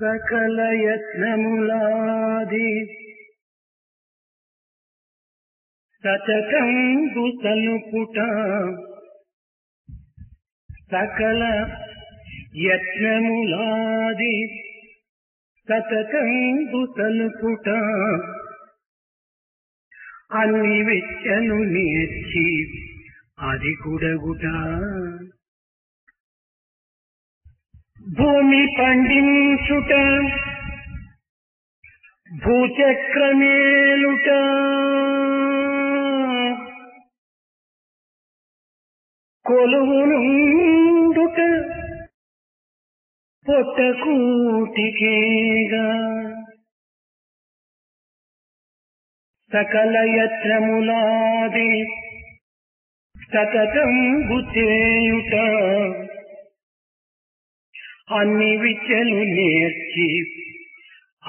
సకల యత్నములాది సతతంబు సలుపుట సకల యత్నములాది సతతంబు సలుపుట అన్ని విద్యను నేర్చి అది కూడగుట భూమి పండించుట భూచక్రమేలుట కొలువునుండుట పొట్టకూటికేగా సకల యత్నములాది సతతంబు చేయుట అన్ని విద్యలు నేర్చి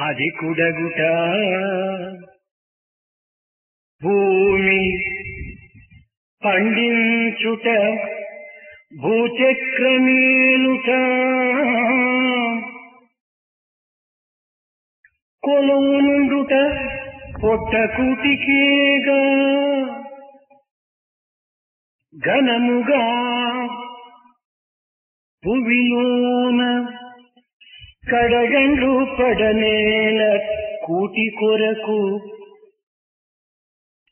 అది కూడగుట భూమి పండించుట భూచక్రమేలుట కొలువునుండుట పొట్టకూటికేగా ఘనముగా భువిలోన కడగండ్లు పడనేల కూటి కొరకు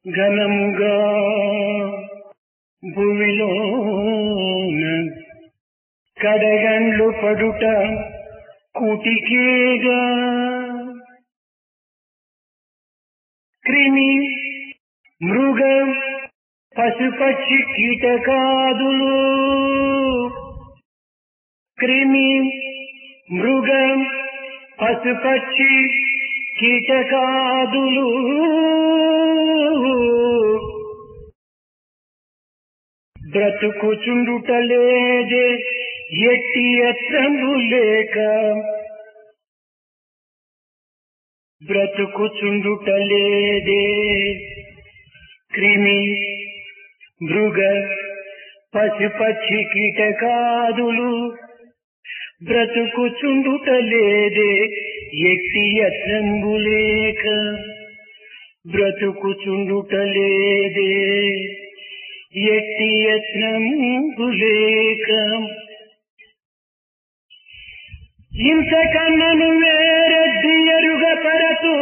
ఘనముగా భువిలోన కడగండ్లు పడుట కూటికేగా క్రిమి మృగ పశుపక్షి కీటకాదులు క్రిమి మృగ పశుపక్షి కీటకాదులు బ్రతుకుచుండుటలేదే ఎట్టి యత్నము లేక బ్రతుకుచుండుటలేదే క్రిమి మృగ పశుపక్షి కీటకాదులు బ్రతుకుచుండుటలేదే ఎట్టి యత్నంబు లేక బ్రతుకుచుండుటలేదే ఎట్టి యత్నంబు లేక ఇంతకన్నను వేరెద్ది ఎరుగ పరతు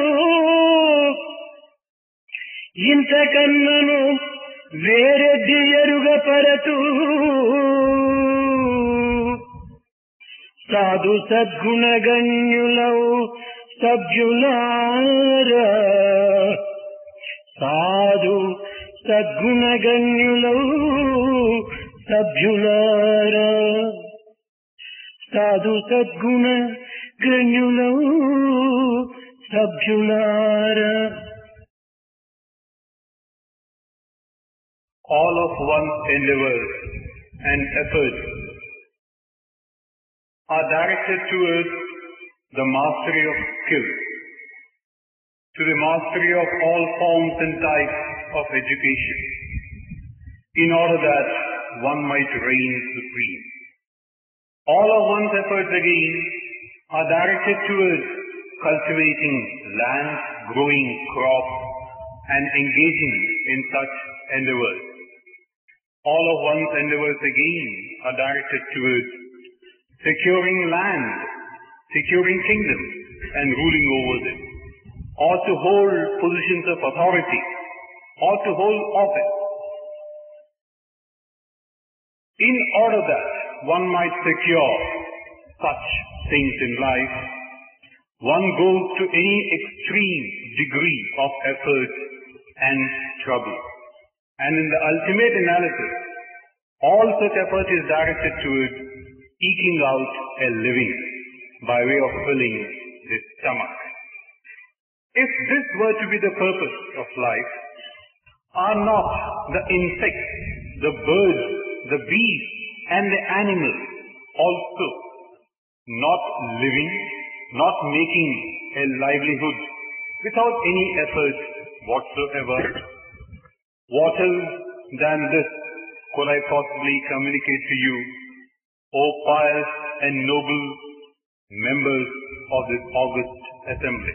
ఇంతకన్నను వేరెద్ది ఎరుగ పరతు సాధు సద్గుణగణ్యులవు సభ్యులారా సాధు సద్గుణగణ్యులవు సభ్యులారా సాధు సద్గుణ గణ్యులవు సభ్యులారా. All of one's endeavors and efforts are directed towards the mastery of skill, to the mastery of all forms and types of education, in order that one might reign supreme. All of one's efforts again are directed towards cultivating land, growing crops, and engaging in such endeavors. All of one's endeavors again are directed towards securing land, securing kingdoms, and ruling over them, or to hold positions of authority, or to hold office. In order that one might secure such things in life, one goes to any extreme degree of effort and trouble. And in the ultimate analysis, all such effort is directed towards eking out a living by way of filling this stomach. If this were to be the purpose of life, are not the insects, the birds, the beasts, and the animals also not living, not making a livelihood without any effort whatsoever? What else than this could I possibly communicate to you, O pious and noble members of this august assembly.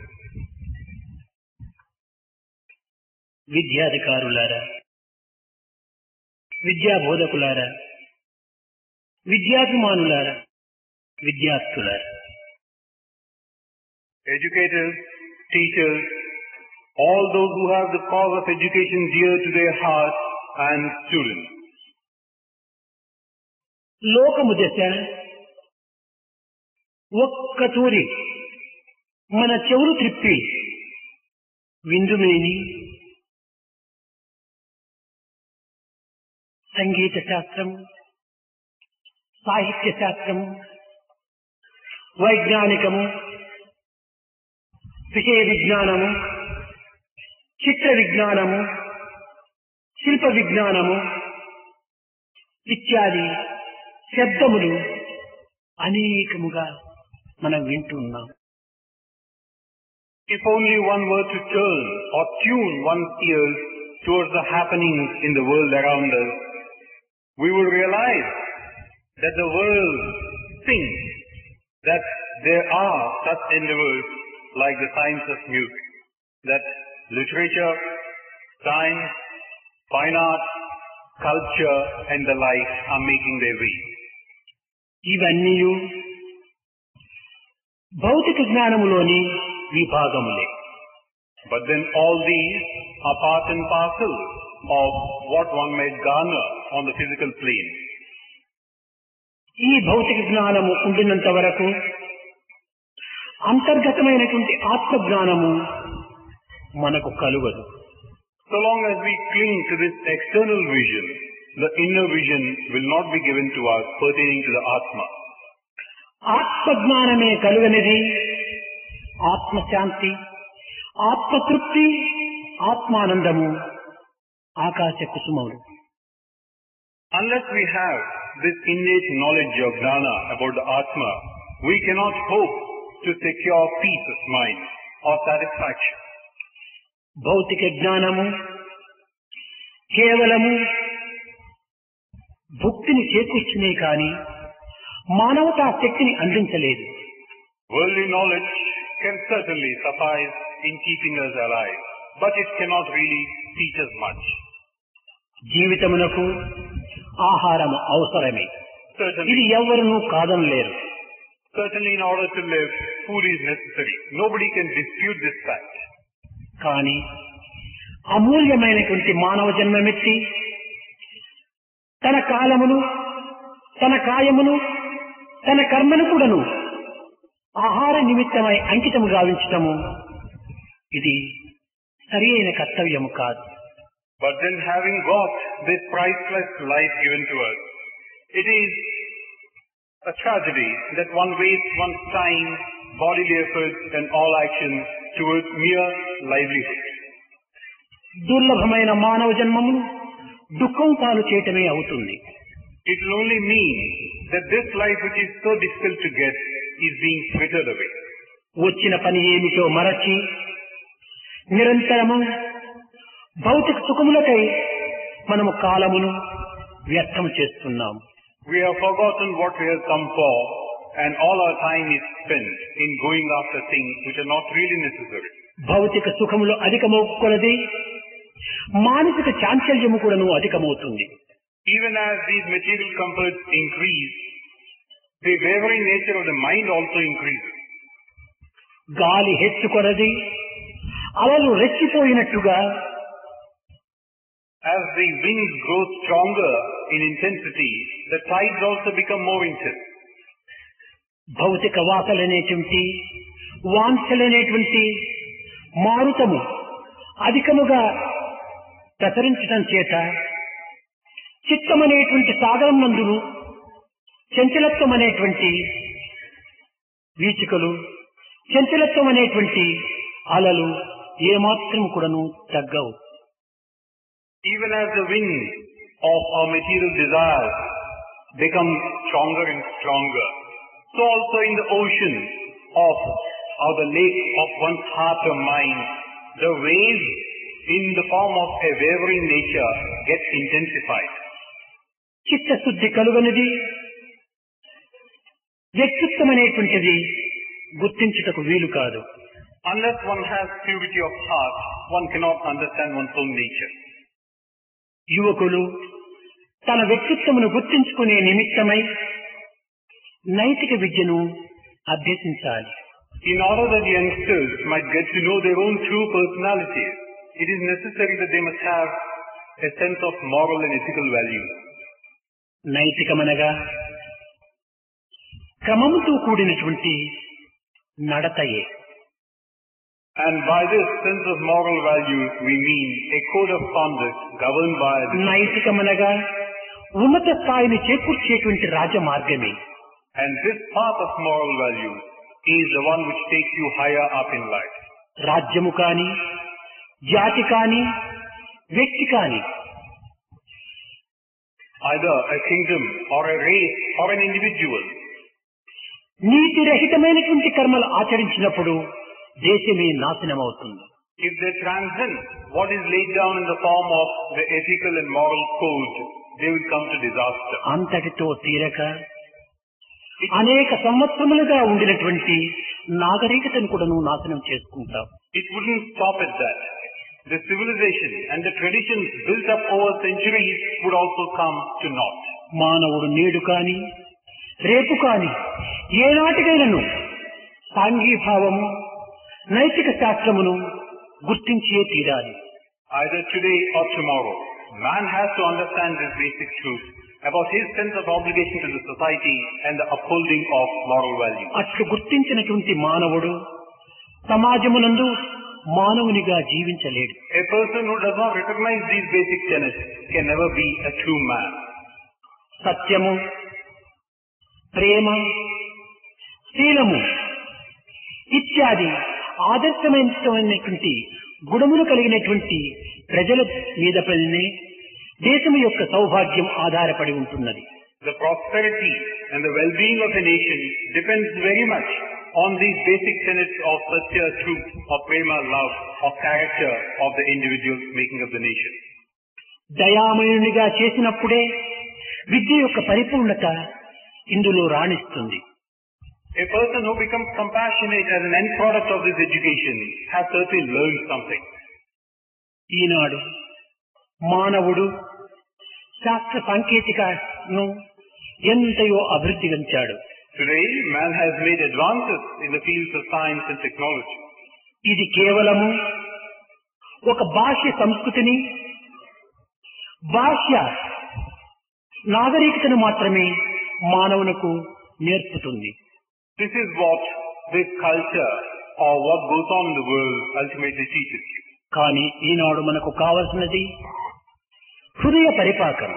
విద్యాధికారులారా, విద్యా బోధకులారా, విద్యాభిమానులారా, విద్యార్థులారా, educators, teachers, all those who have the cause of education dear to their hearts, and students. లోకము దశ ఒక్క తూరి మన చెవులు త్రిప్పి విందుమేని సంగీత శాస్త్రము, సాహిత్య శాస్త్రము, వైజ్ఞానికము, విషయ విజ్ఞానము, చిత్ర విజ్ఞానము, శిల్ప విజ్ఞానము ఇత్యాది శబ్దములు అనేకముగా మనం వింటున్నాం. If only one were to turn or tune one's ears towards the happenings in the world around us, we would realize that the world thinks that there are such endeavors like the science of music, that literature, science, fine art, culture and the like are making their way. ఇవన్నీ భౌతిక జ్ఞానములోని విభాగములే. But then all these are part and parcel of what one might garner on the physical plane. ఈ భౌతిక జ్ఞానము ఉండినంత వరకు అంతర్గతమైనటువంటి ఆత్మ జ్ఞానము మనకు కలుగదు. So long as we cling to this external vision, the inner vision will not be given to us pertaining to the Atma. ఆత్మ జ్ఞానమే కలుగనిది ఆత్మశాంతి, ఆత్మతృప్తి, ఆత్మానందము ఆకాశ కుసుమములు. Unless we have this innate knowledge of jnana about the Atma, we cannot hope to secure peace of mind or satisfaction. భౌతిక జ్ఞానము కేవలము భుక్తిని చేకూర్చునే కాని మానవతా శక్తిని అందించలేదు. Worldly knowledge can certainly suffice in keeping us alive, but it cannot really teach us much. జీవితమునకు ఆహారము అవసరమే. ఇది ఎవరునూ కాదనలేరు. Certainly in order to live, food is necessary. Nobody can dispute this fact. కానీ అమూల్యమైనటువంటి మానవ జన్మమెత్తి తన కాలమును, తన కాయమును, తన కర్మను కూడాను ఆహార నిమిత్తమై అంకితము గావించటము ఇది సరి అయిన కర్తవ్యము కాదు. But then having got this priceless life given to us, it is a tragedy that one wastes one's time, bodily efforts and all action towards mere livelihood. దుర్లభమైన మానవ జన్మమును దుఃఖం పాలు చేయటమే అవుతుంది. It will only mean that this life which is so difficult to get is being frittered away. వచ్చిన పని ఏమిటో మరచి నిరంతరము భౌతిక సుఖములకై మనము కాలమును వ్యర్థం చేస్తున్నాం. We have forgotten what we have come for, and all our time is spent in going after things which are not really necessary. భౌతిక సుఖములు అధికమవుకొలది మానసిక చాంచల్యము కూడాను అధికమవుతుంది. Even as these material comforts increase, the wavering nature of the mind also increases. గాలి హెచ్చుకొలది అలలు రెచ్చిపోయినట్టుగా as the winds grow stronger in intensity, the tides also become more intense. భౌతిక వాసలనేటువంటి వాంఛలనేటువంటి మారుతము అధికముగా ప్రసరించడం చేత చిత్తమనేటువంటి సాగరం నందును చంచలత్వం అనేటువంటి వీచికలు, చంచలత్వం అనేటువంటి అలలు ఏమాత్రం కూడాను తగ్గవు. Even as the winds of our material desires become stronger and stronger, so also in the ocean of the lake of one's heart or mind, the waves in the form of a wavering nature get intensified. చిత్తశుద్ధి కలుగనిది వ్యక్తిత్వం అనేటువంటిది గుర్తించుటకు వీలు కాదు. Unless one has purity of heart, one cannot understand one's own nature. యువకులు తన వ్యక్తిత్వమును గుర్తించుకునే నిమిత్తమై నైతిక విద్యను అభ్యసించాలి. In order that the youngsters might get to know their own true personalities, it is necessary that they must have a sense of moral and ethical values. నైతికమనగా క్రమముతో కూడినటువంటి నడతయే. And by this sense of moral values, we mean a code of conduct governed by the... నైతికమనగా ఉన్నత స్థాయిని చేకూర్చేటువంటి రాజమార్గమే. And this path of moral values is the one which takes you higher up in life. రాజ్యము కాని, జాతి కాని, వ్యక్తి కాని, either a kingdom or a race or an individual, నీతి రహితమైనటువంటి కర్మలు ఆచరించినప్పుడు దేశమే నాశనమవుతుంది. if they transcend what is laid down in the form of the ethical and moral code, they will come to disaster. అంతటితో తీరక అనేక సంవత్సరములుగా ఉండినటువంటి నాగరికతను కూడాను నాశనం చేసుకుంటాం. It wouldn't stop at that. The civilization and the traditions built up over centuries would also come to naught. మానవుడు నేడు కాని రేపు కాని ఏనాటికైనను సాంఘీభావము నైతిక శాస్త్రమును గుర్తించే తీరాలి. Either today or tomorrow, man has to understand this basic truth about his sense of obligation to the society and the upholding of moral values. అట్లు గుర్తించినటువంటి మానవుడు సమాజమునందు మానవునిగా జీవించలేడు. A person who does not recognize these basic tenets can never be a true man. సత్యము, ప్రేమ, శీలము ఇత్యాది ఆదర్శమైనటువంటి గుణములు కలిగినటువంటి ప్రజల మీద పైనే దేశం యొక్క సౌభాగ్యం ఆధారపడి ఉంటున్నది. The prosperity and the well-being of a nation depends very much on these basic tenets of satya, truth, of prema, love, of character of the individuals making up the nation. దయామయునిగా చేసినప్పుడే విద్య యొక్క పరిపూర్ణత ఇందులో రాణిస్తుంది. A person who becomes compassionate as an end product of this education has certainly learned something. ఈనాడు మానవుడు శాస్త్ర సాంకేతికను ఎంతయో అభివృద్ధి గంచాడు. Today, man has made advances in the fields of science and technology. ఇది కేవలము ఒక భాష్య సంస్కృతిని, భాష్య నాగరికతను మాత్రమే మానవునకు నేర్పుతుంది. This is what this culture or what goes on in the world ultimately teaches you. కానీ ఈనాడు మనకు కావలసినది హృదయ పరిపాకం.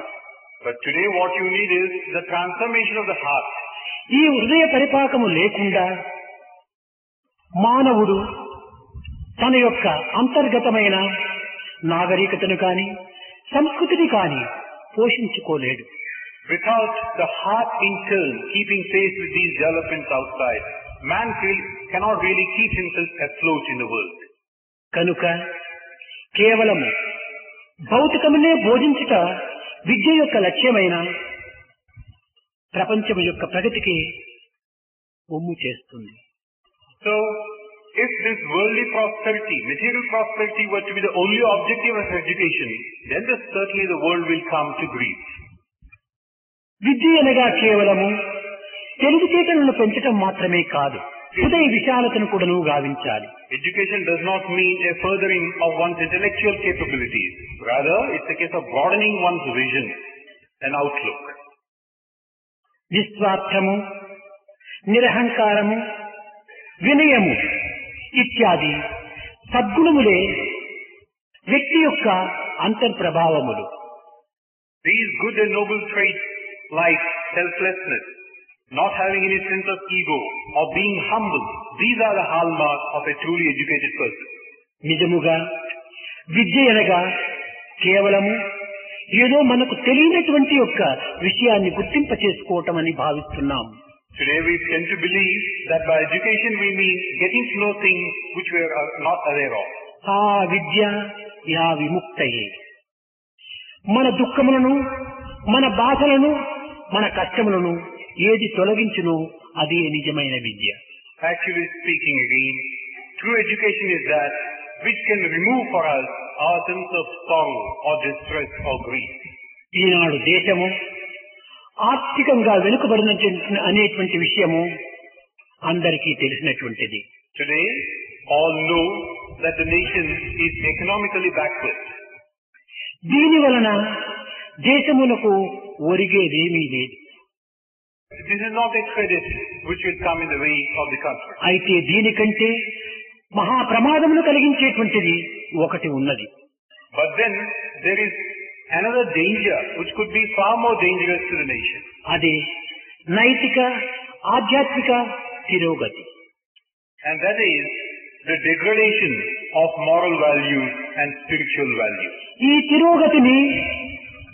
But today what you need is the transformation of the heart. ఈ హృదయ పరిపాకము లేకుండా మానవుడు తన యొక్క అంతర్గతమైన నాగరికతను కాని సంస్కృతిని కాని పోషించుకోలేడు. Without the heart in turn keeping pace with these developments outside, man cannot really keep himself afloat in the world. కనుక కేవలము భౌతికమునే బోధించుట విద్య యొక్క లక్ష్యమైన ప్రపంచం యొక్క ప్రగతికి ఒమ్ము చేస్తుంది. So, if this worldly prosperity, material prosperity were to be the only objective of education, then certainly the world will come to grief. విద్య అనగా కేవలము తెలివితేటలను పెంచడం మాత్రమే కాదు, హృదయ విశాలతను కూడాను గావించాలి. Education does not mean a furthering of one's intellectual capabilities. Rather, it's a case of broadening one's vision and outlook. నిస్వార్థము, నిరహంకారము, వినయము ఇత్యాది సద్గుణములే వ్యక్తి యొక్క అంతర్ప్రభావములు. These good and noble traits like selflessness, not having any sense of ego or being humble, these are the hallmarks of a truly educated person. నిజముగా విద్య అనగా కేవలము ఏదో మనకు తెలియనటువంటి యొక్క విషయాన్ని గుర్తింప చేసుకోవటం అని భావిస్తున్నాం. Today we tend to believe that by education we mean getting to know things which we are not aware of. ఆ విద్య యా విముక్తయే. మన దుఃఖములను, మన బాధలను, మన కష్టములను ఏది తొలగించునో అదే నిజమైన విద్య. Actually speaking again, true education is that which can remove for us our sense of sorrow or distress or grief. ఈనాడు దేశము ఆర్థికంగా వెనుకబడినటువంటి అనేటువంటి విషయము అందరికీ తెలిసినటువంటిది. Today, all know that the nation is economically backward. దీని వలన దేశమునకు ఒరిగేదేమీ లేదు. This is not a credit which will come in the way of the country. అయితే దీనికంటే మహా ప్రమాదమును కలిగించేటువంటిది ఒకటి ఉన్నది. But then there is another danger which could be far more dangerous to the nation. అదే నైతిక ఆధ్యాత్మిక తిరోగతి. And that is the degradation of moral values and spiritual values. ఈ తిరోగతిని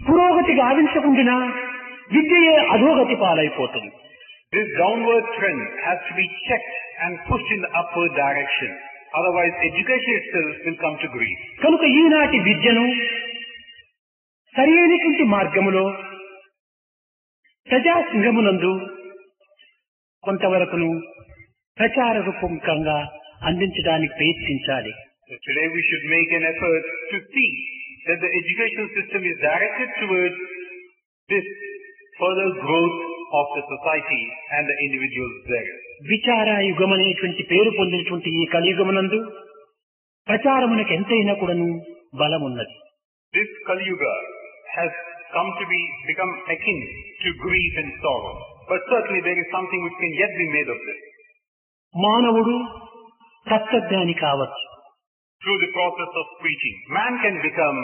పురోగతి గావించకుండా విద్యయే అధోగతి పాలైపోతుంది. This downward trend has to be checked and pushed in the upward direction. Otherwise, education itself will come to grief. కనుక ఈనాటి విద్యను సరైనటువంటి మార్గములో ప్రజాసింగమునందు కొంతవరకును ప్రచార రూపకంగా అందించడానికి ప్రయత్నించాలి. So today we should make an effort to see that the education system is directed towards this further growth of the society and the individuals there. విచారాయుగం అనేటువంటి పేరు పొందినటువంటి ఈ కలియుగమునందు ప్రచారమునకు ఎంతైనా కూడాను బలమున్నది. This Kali Yuga has come to become akin to grief and sorrow. But certainly there is something which can yet be made of this. మానవుడు తత్వజ్ఞాని కావచ్చు. Through the process of preaching, man can become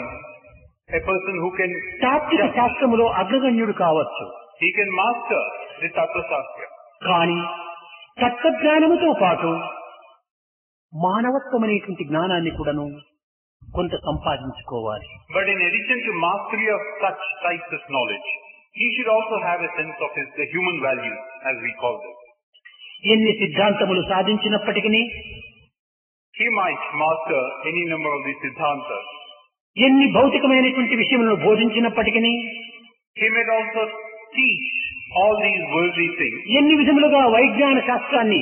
a person who can తాత్విక శాస్త్రములో అగ్రగణ్యుడు కావచ్చు. He can master the Tattva Shastra. కానీ తత్వజ్ఞానముతో పాటు మానవత్వం అనేటువంటి జ్ఞానాన్ని కూడాను కొంత సంపాదించుకోవాలి. But in addition to mastery of such types of knowledge, he should also have a sense of the human values, as we call them. ఎన్ని సిద్ధాంతములు సాధించినప్పటికీ, He might master any number of these siddhantas. ఎన్ని భౌతికమైనటువంటి విషయములను బోధించినప్పటికీ, He may also teach all these worldly things. ఎన్ని విధములుగా వైజ్ఞాన శాస్త్రాన్ని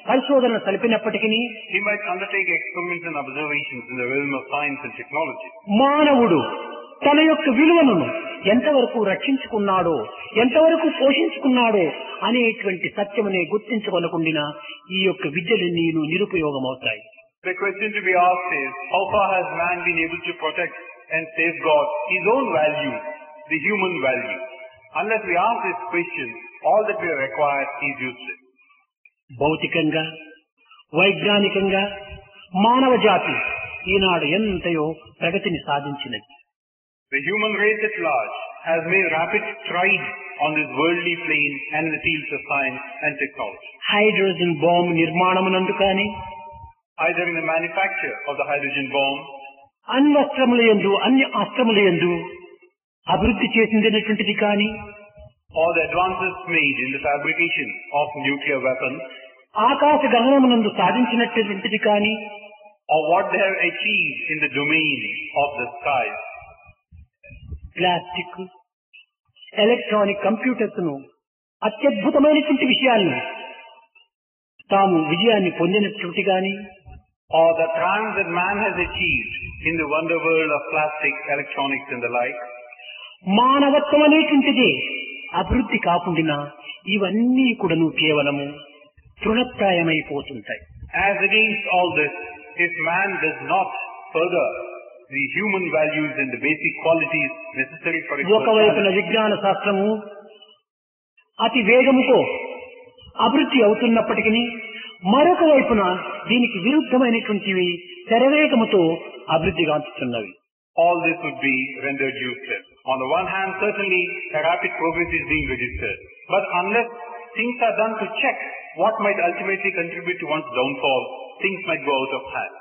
పరిశోధన సలిపినప్పటికీ, He might undertake experiments and observations in the realm of science and technology. మానవుడు తన యొక్క విలువను ఎంతవరకు రక్షించుకున్నాడో, ఎంతవరకు పోషించుకున్నాడో అనేటువంటి సత్యమునే గుర్తించుకొనకుండా ఈ యొక్క విద్యలన్నీ నిరుపయోగమవుతాయి. The question to be asked is, how far has man been able to protect and safeguard his own values, the human values? Unless we ask this question, all that we require is useless. భౌతికంగా వైజ్ఞానికంగా మానవ జాతి ఈనాడు ఎంతయో ప్రగతిని సాధించినది. The human race at large has made rapid strides on this worldly plane and in the fields of science and technology. Hydrogen bomb నిర్మాణమునందు కానీ, Either in the manufacture of the hydrogen bomb, అన్ని అస్త్రములయందు అభివృద్ధి చేసిందనేటువంటిది కానీ, or the advances made in the fabrication of nuclear weapons, ఆకాశ గగనమునందు సాధించినటువంటిది కానీ, or what they have achieved in the domain of the sky, plastic, electronic computers ను అత్యద్భుతమైనటువంటి విషయాలను తాము విజయాన్ని పొందినటువంటి గాని, or the triumph that man has achieved in the wonder world of plastic, electronics and the like, మానవత్వం అనేటువంటిది అభివృద్ధి కాకుండా ఇవన్నీ కూడాను కేవలము తృణప్రాయమైపోతుంటాయి. As against all this, if man does not further the human values and the basic qualities necessary for its ఒకవైపున personality, విజ్ఞాన శాస్త్రము అతి వేగముతో అభివృద్ధి అవుతున్నప్పటికీ, మరొక వైపున దీనికి విరుద్ధమైనటువంటివి శరవేగముతో అభివృద్ధి గాంచుతున్నవి. all this would be rendered useless. On the one hand, certainly a rapid progress is being registered, but unless things are done to check what might ultimately contribute to one's downfall, things might go out of hand.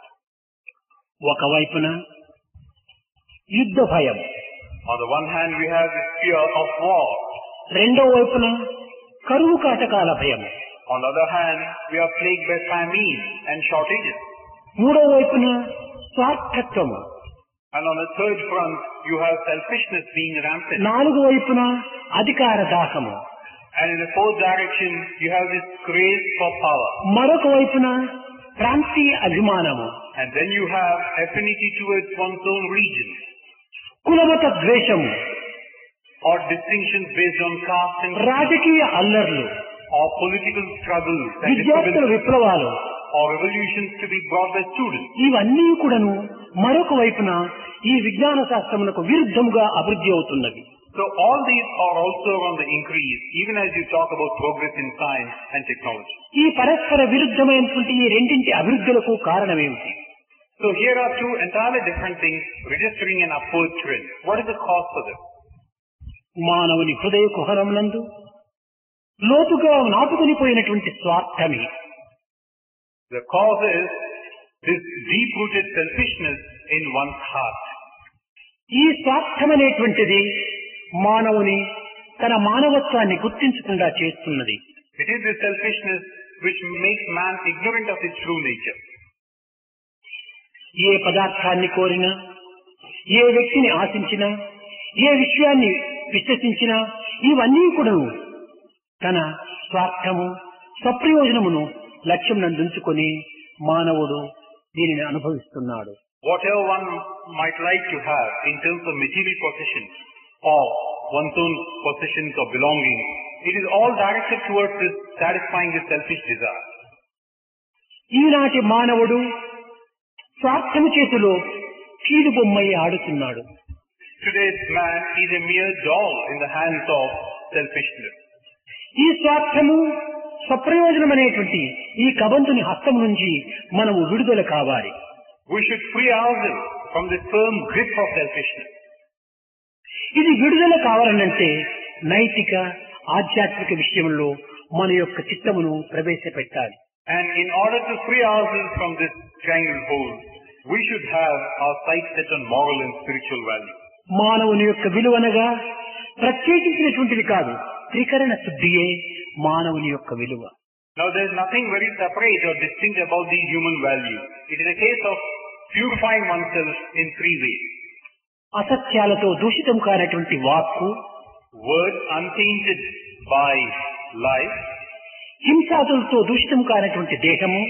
ఒకవైపున యుద్ధ భయం, On the one hand, we have this fear of war. రెండో వైపున కరువు కాటకాల భయం, On the other hand, we are plagued by famine and shortages. మూడో వైపున స్వార్థత్వము, And on the third front, you have selfishness being rampant. నాలుగో వైపున అధికార దాహము, And in the fourth direction, you have this craze for power. మరొక వైపున ప్రాంతీయ అభిమానము, And then you have affinity towards one's own region, కులమత ద్వేషము, or distinctions based on caste and రాజకీయ అల్లర్లు, or political struggles and విద్యార్థుల విప్లవాలు, or revolutions to be brought by students. ఇవన్నీ కూడాను మరొక వైపున ఈ విజ్ఞాన శాస్త్రమునకు విరుద్ధముగా అభివృద్ధి అవుతున్నవి. So all these are also on the increase, even as you talk about progress in science and technology. ఈ పరస్పర విరుద్ధమైనటువంటి ఈ రెండింటి అభివృద్ధులకు కారణమేమిటి? So here are two entirely different things registering an upward trend. What is the cause for this? మానవుని హృదయ కుహరమునందు లోతుగా నాటుకునిపోయినటువంటి స్వార్థమే. The cause is this deep-rooted selfishness in one's heart. ఈ స్వార్థమనేటువంటిది మానవుని తన మానవత్వాన్ని గుర్తించకుండా చేస్తున్నది. It is this selfishness which makes man ignorant of his true nature. ఏ పదార్థాన్ని కోరినా, ఏ వ్యక్తిని ఆశించినా, ఏ విషయాన్ని విశ్వసించినా ఇవన్నీ కూడా తన స్వార్థము, స్వప్రయోజనమును లక్ష్యం నందుంచుకొని మానవుడు దీనిని అనుభవిస్తున్నాడు. Whatever one might like to have in terms of material possessions or one's own possessions or belongings, it is all directed towards this satisfying his selfish desire. ఈనాటి మానవుడు స్వార్థము చేతిలో కీడు బొమ్మయ్యి ఆడుతున్నాడు. Today's man is a mere doll in the hands of selfishness. ఈ స్వార్థము, స్వప్రయోజనం అనేటువంటి ఈ కబంతుని హస్తం నుంచి మనము విడుదల కావాలి. We should free ourselves from the firm grip of selfishness. ఇది విడుదల కావాలనంటే నైతిక, ఆధ్యాత్మిక విషయంలో మన యొక్క చిత్తమును ప్రవేశపెట్టాలి. And in order to free ourselves from this triangle hold, we should have our sight set on moral and spiritual value. మానవుని యొక్క విలువనగా ప్రత్యేకించినటువంటిది కాదు, త్రికరణ శుద్ధియే మానవుని యొక్క విలువ. Now there is nothing very separate or distinct about these human values. It is a case of purifying oneself in three ways. అసత్యాలతో దూషితం కానటువంటి వాక్కు, Words untainted by life, హింసాదులతో దూషితం కానటువంటి దేహము,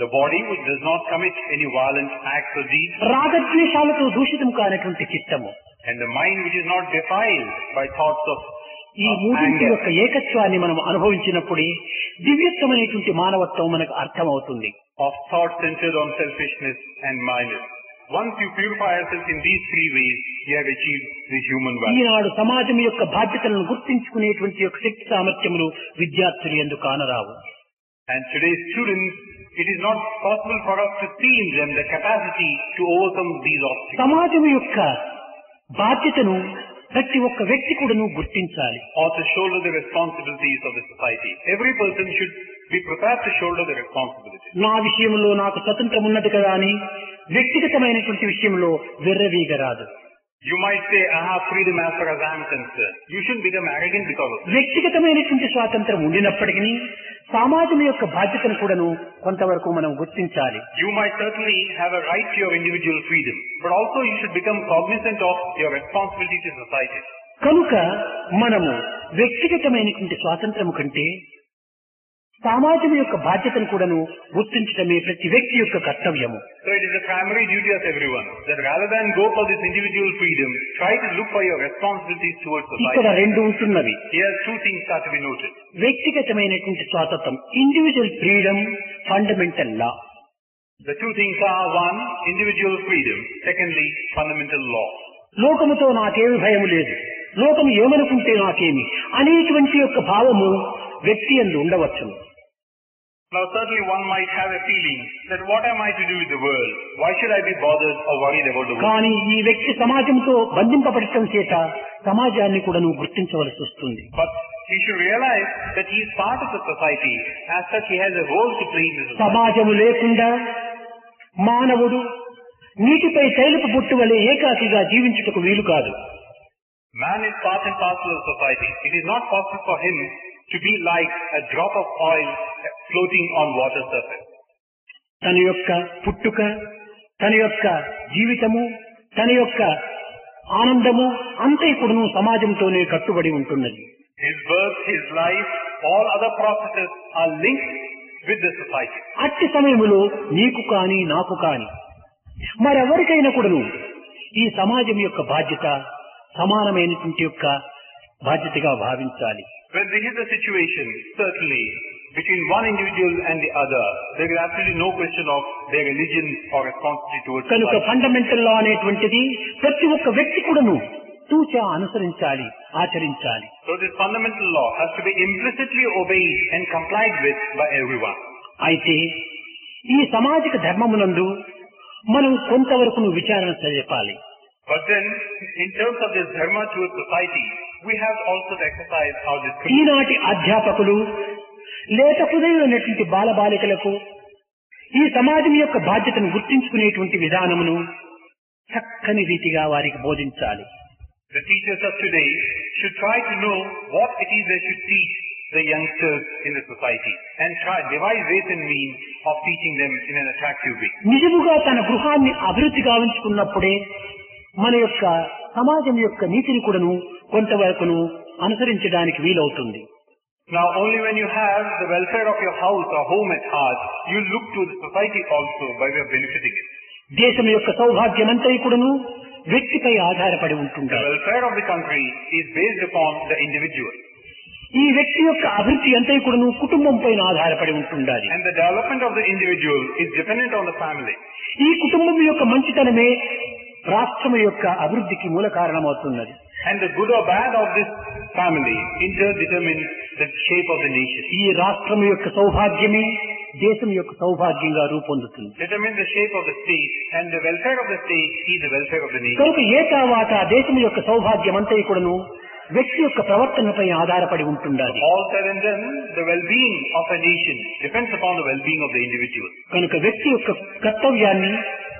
the body which does not commit any violent acts or deeds, రాగద్వేషాలతో దూషితం కానటువంటి చిత్తము, and the mind which is not defiled by thoughts of ఈ మూడింటి anger. యొక్క ఏకత్వాన్ని మనం అనుభవించినప్పుడే దివ్యత్వమైనటువంటి మానవత్వం మనకు అర్థమవుతుంది. Of thoughts centered on selfishness and mindless. Once you purify yourself in these three ways, you have achieved the human value. ఈనాడు సమాజం యొక్క బాధ్యతలను గుర్తించుకునేటువంటి యొక్క శక్తి సామర్థ్యములు విద్యార్థులు ఎందుకు కానరావు. And today's students, it is not possible for us to see in them the capacity to overcome these obstacles. సమాజం యొక్క బాధ్యతను ప్రతి ఒక్క వ్యక్తి కూడాను గుర్తించాలి. Or to shoulder the responsibilities of the society. Every person should be prepared to shoulder the responsibilities. నా విషయంలో నాకు స్వతంత్రం ఉన్నది కదా అని వ్యక్తిగతమైనటువంటి విషయంలో వెర్రవీగరాదు. You might say, I have freedom as far as I am concerned. You shouldn't become arrogant because of it. వ్యక్తిగతమైనటువంటి స్వాతంత్రం ఉండినప్పటికీ సమాజం యొక్క బాధ్యతను కూడాను కొంతవరకు మనం గుర్తించాలి. You might certainly have a right to your individual freedom, but also you should become cognizant of your responsibility to society. కనుక మనము వ్యక్తిగతమైనటువంటి స్వాతంత్రము కంటే సమాజం యొక్క బాధ్యతను కూడాను గుర్తించడమే ప్రతి వ్యక్తి యొక్క కర్తవ్యము. So it is the primary duty of everyone that rather than go for this individual freedom, try to look for your responsibilities towards ఇక్కడ society. రెండు ఉంటున్నవి. Here two things are to be noted. వ్యక్తిగతమైనటువంటి స్వాతంత్రం, individual freedom, fundamental law. The two things are, one, individual freedom, secondly, fundamental law. లోకముతో నాకేమి భయం లేదు, లోకము ఏమనుకుంటే నాకేమి అనేటువంటి యొక్క భావము వ్యక్తి యందు ఉండవచ్చును. Now certainly one might have a feeling that what am I to do with the world? Why should I be bothered or worried about the world? కానీ ఈ వ్యక్తి సమాజంతో బంధింపబడటం చేత సమాజాన్ని కూడా నువ్వు గుర్తించవలసి వస్తుంది. But he should realize that he is part of the society. As such, he has a role to play in the society. సమాజము లేకుండా మానవుడు నీటిపై తైలపు బొట్టు వలె ఏకాకిగా జీవించుటకు వీలు కాదు. Man is part and parcel of society. It is not possible for him to be like a drop of oil floating on water surface. తన యొక్క పుట్టుక, తన యొక్క జీవితము, తన యొక్క ఆనందము అంతా కూడా సమాజంతోనే కట్టుబడి ఉంటున్నది. His birth, his life, all other processes are linked with the society. అట్టి సమయంలో నీకు కాని నాకు కాని మరెవరికైనా కూడాను ఈ సమాజం యొక్క బాధ్యత సమానమైనటువంటి యొక్క బాధ్యతగా భావించాలి. When this is the situation, certainly, between one individual and the other, there is absolutely no question of their religion or responsibility towards కనుక society. ఫండమెంటల్ లా అనేటువంటిది ప్రతి ఒక్క వ్యక్తి కూడాను తూచా అనుసరించాలి, ఆచరించాలి. So this fundamental law has to be implicitly obeyed and complied with by everyone. అయితే ఈ సామాజిక ధర్మమునందు మనం కొంతవరకు విచారణ జరపాలి. But then, in terms of this dharma towards society, we have also to exercise our discipline. ఈనాటి అధ్యాపకులు లేత హృదయులైనటువంటి బాలబాలికలకు ఈ సమాజం యొక్క బాధ్యతను గుర్తించుకునేటువంటి విధానమును చక్కని రీతిగా వారికి బోధించాలి. The teachers of today should try to know what it is they should teach the youngsters in the society and try devise ways and means of teaching them in an attractive way. నిజముగా తన గృహాన్ని అభివృద్ధి గావించుకున్నప్పుడే మన యొక్క సమాజం యొక్క నీతిని కూడాను కొంతవరకును అనుసరించడానికి వీలవుతుంది. Now only when you have the welfare of your house or home at heart, you look to the society also by way of benefiting it. దేశం యొక్క సౌభాగ్యమంతా కూడాను వ్యక్తిపై ఆధారపడి The ఉంటుంటారు. welfare of the country is based upon the individual. ఈ వ్యక్తి యొక్క అభివృద్ధి అంతా కూడాను కుటుంబం పైన ఆధారపడి ఉంటుండాలి. And the development of the individual is dependent on the family. ఈ కుటుంబం యొక్క మంచితనమే రాష్ట్రం యొక్క అభివృద్ధికి మూల కారణమవుతున్నది. And the good or bad of this family in turn determines the shape of the nation. ఈ రాష్ట్రం యొక్క సౌభాగ్యమే దేశం యొక్క సౌభాగ్యంగా రూపొందుతుంది. Determines the shape of the state, and the welfare of the state is the welfare of the nation. కనుక ఏ తర్వాత దేశం యొక్క సౌభాగ్యం అంతా కూడాను వ్యక్తి యొక్క ప్రవర్తనపై ఆధారపడి ఉంటుండాలి. All said and done, the well-being of a nation depends upon the well-being of the individual. కనుక వ్యక్తి యొక్క కర్తవ్యాన్ని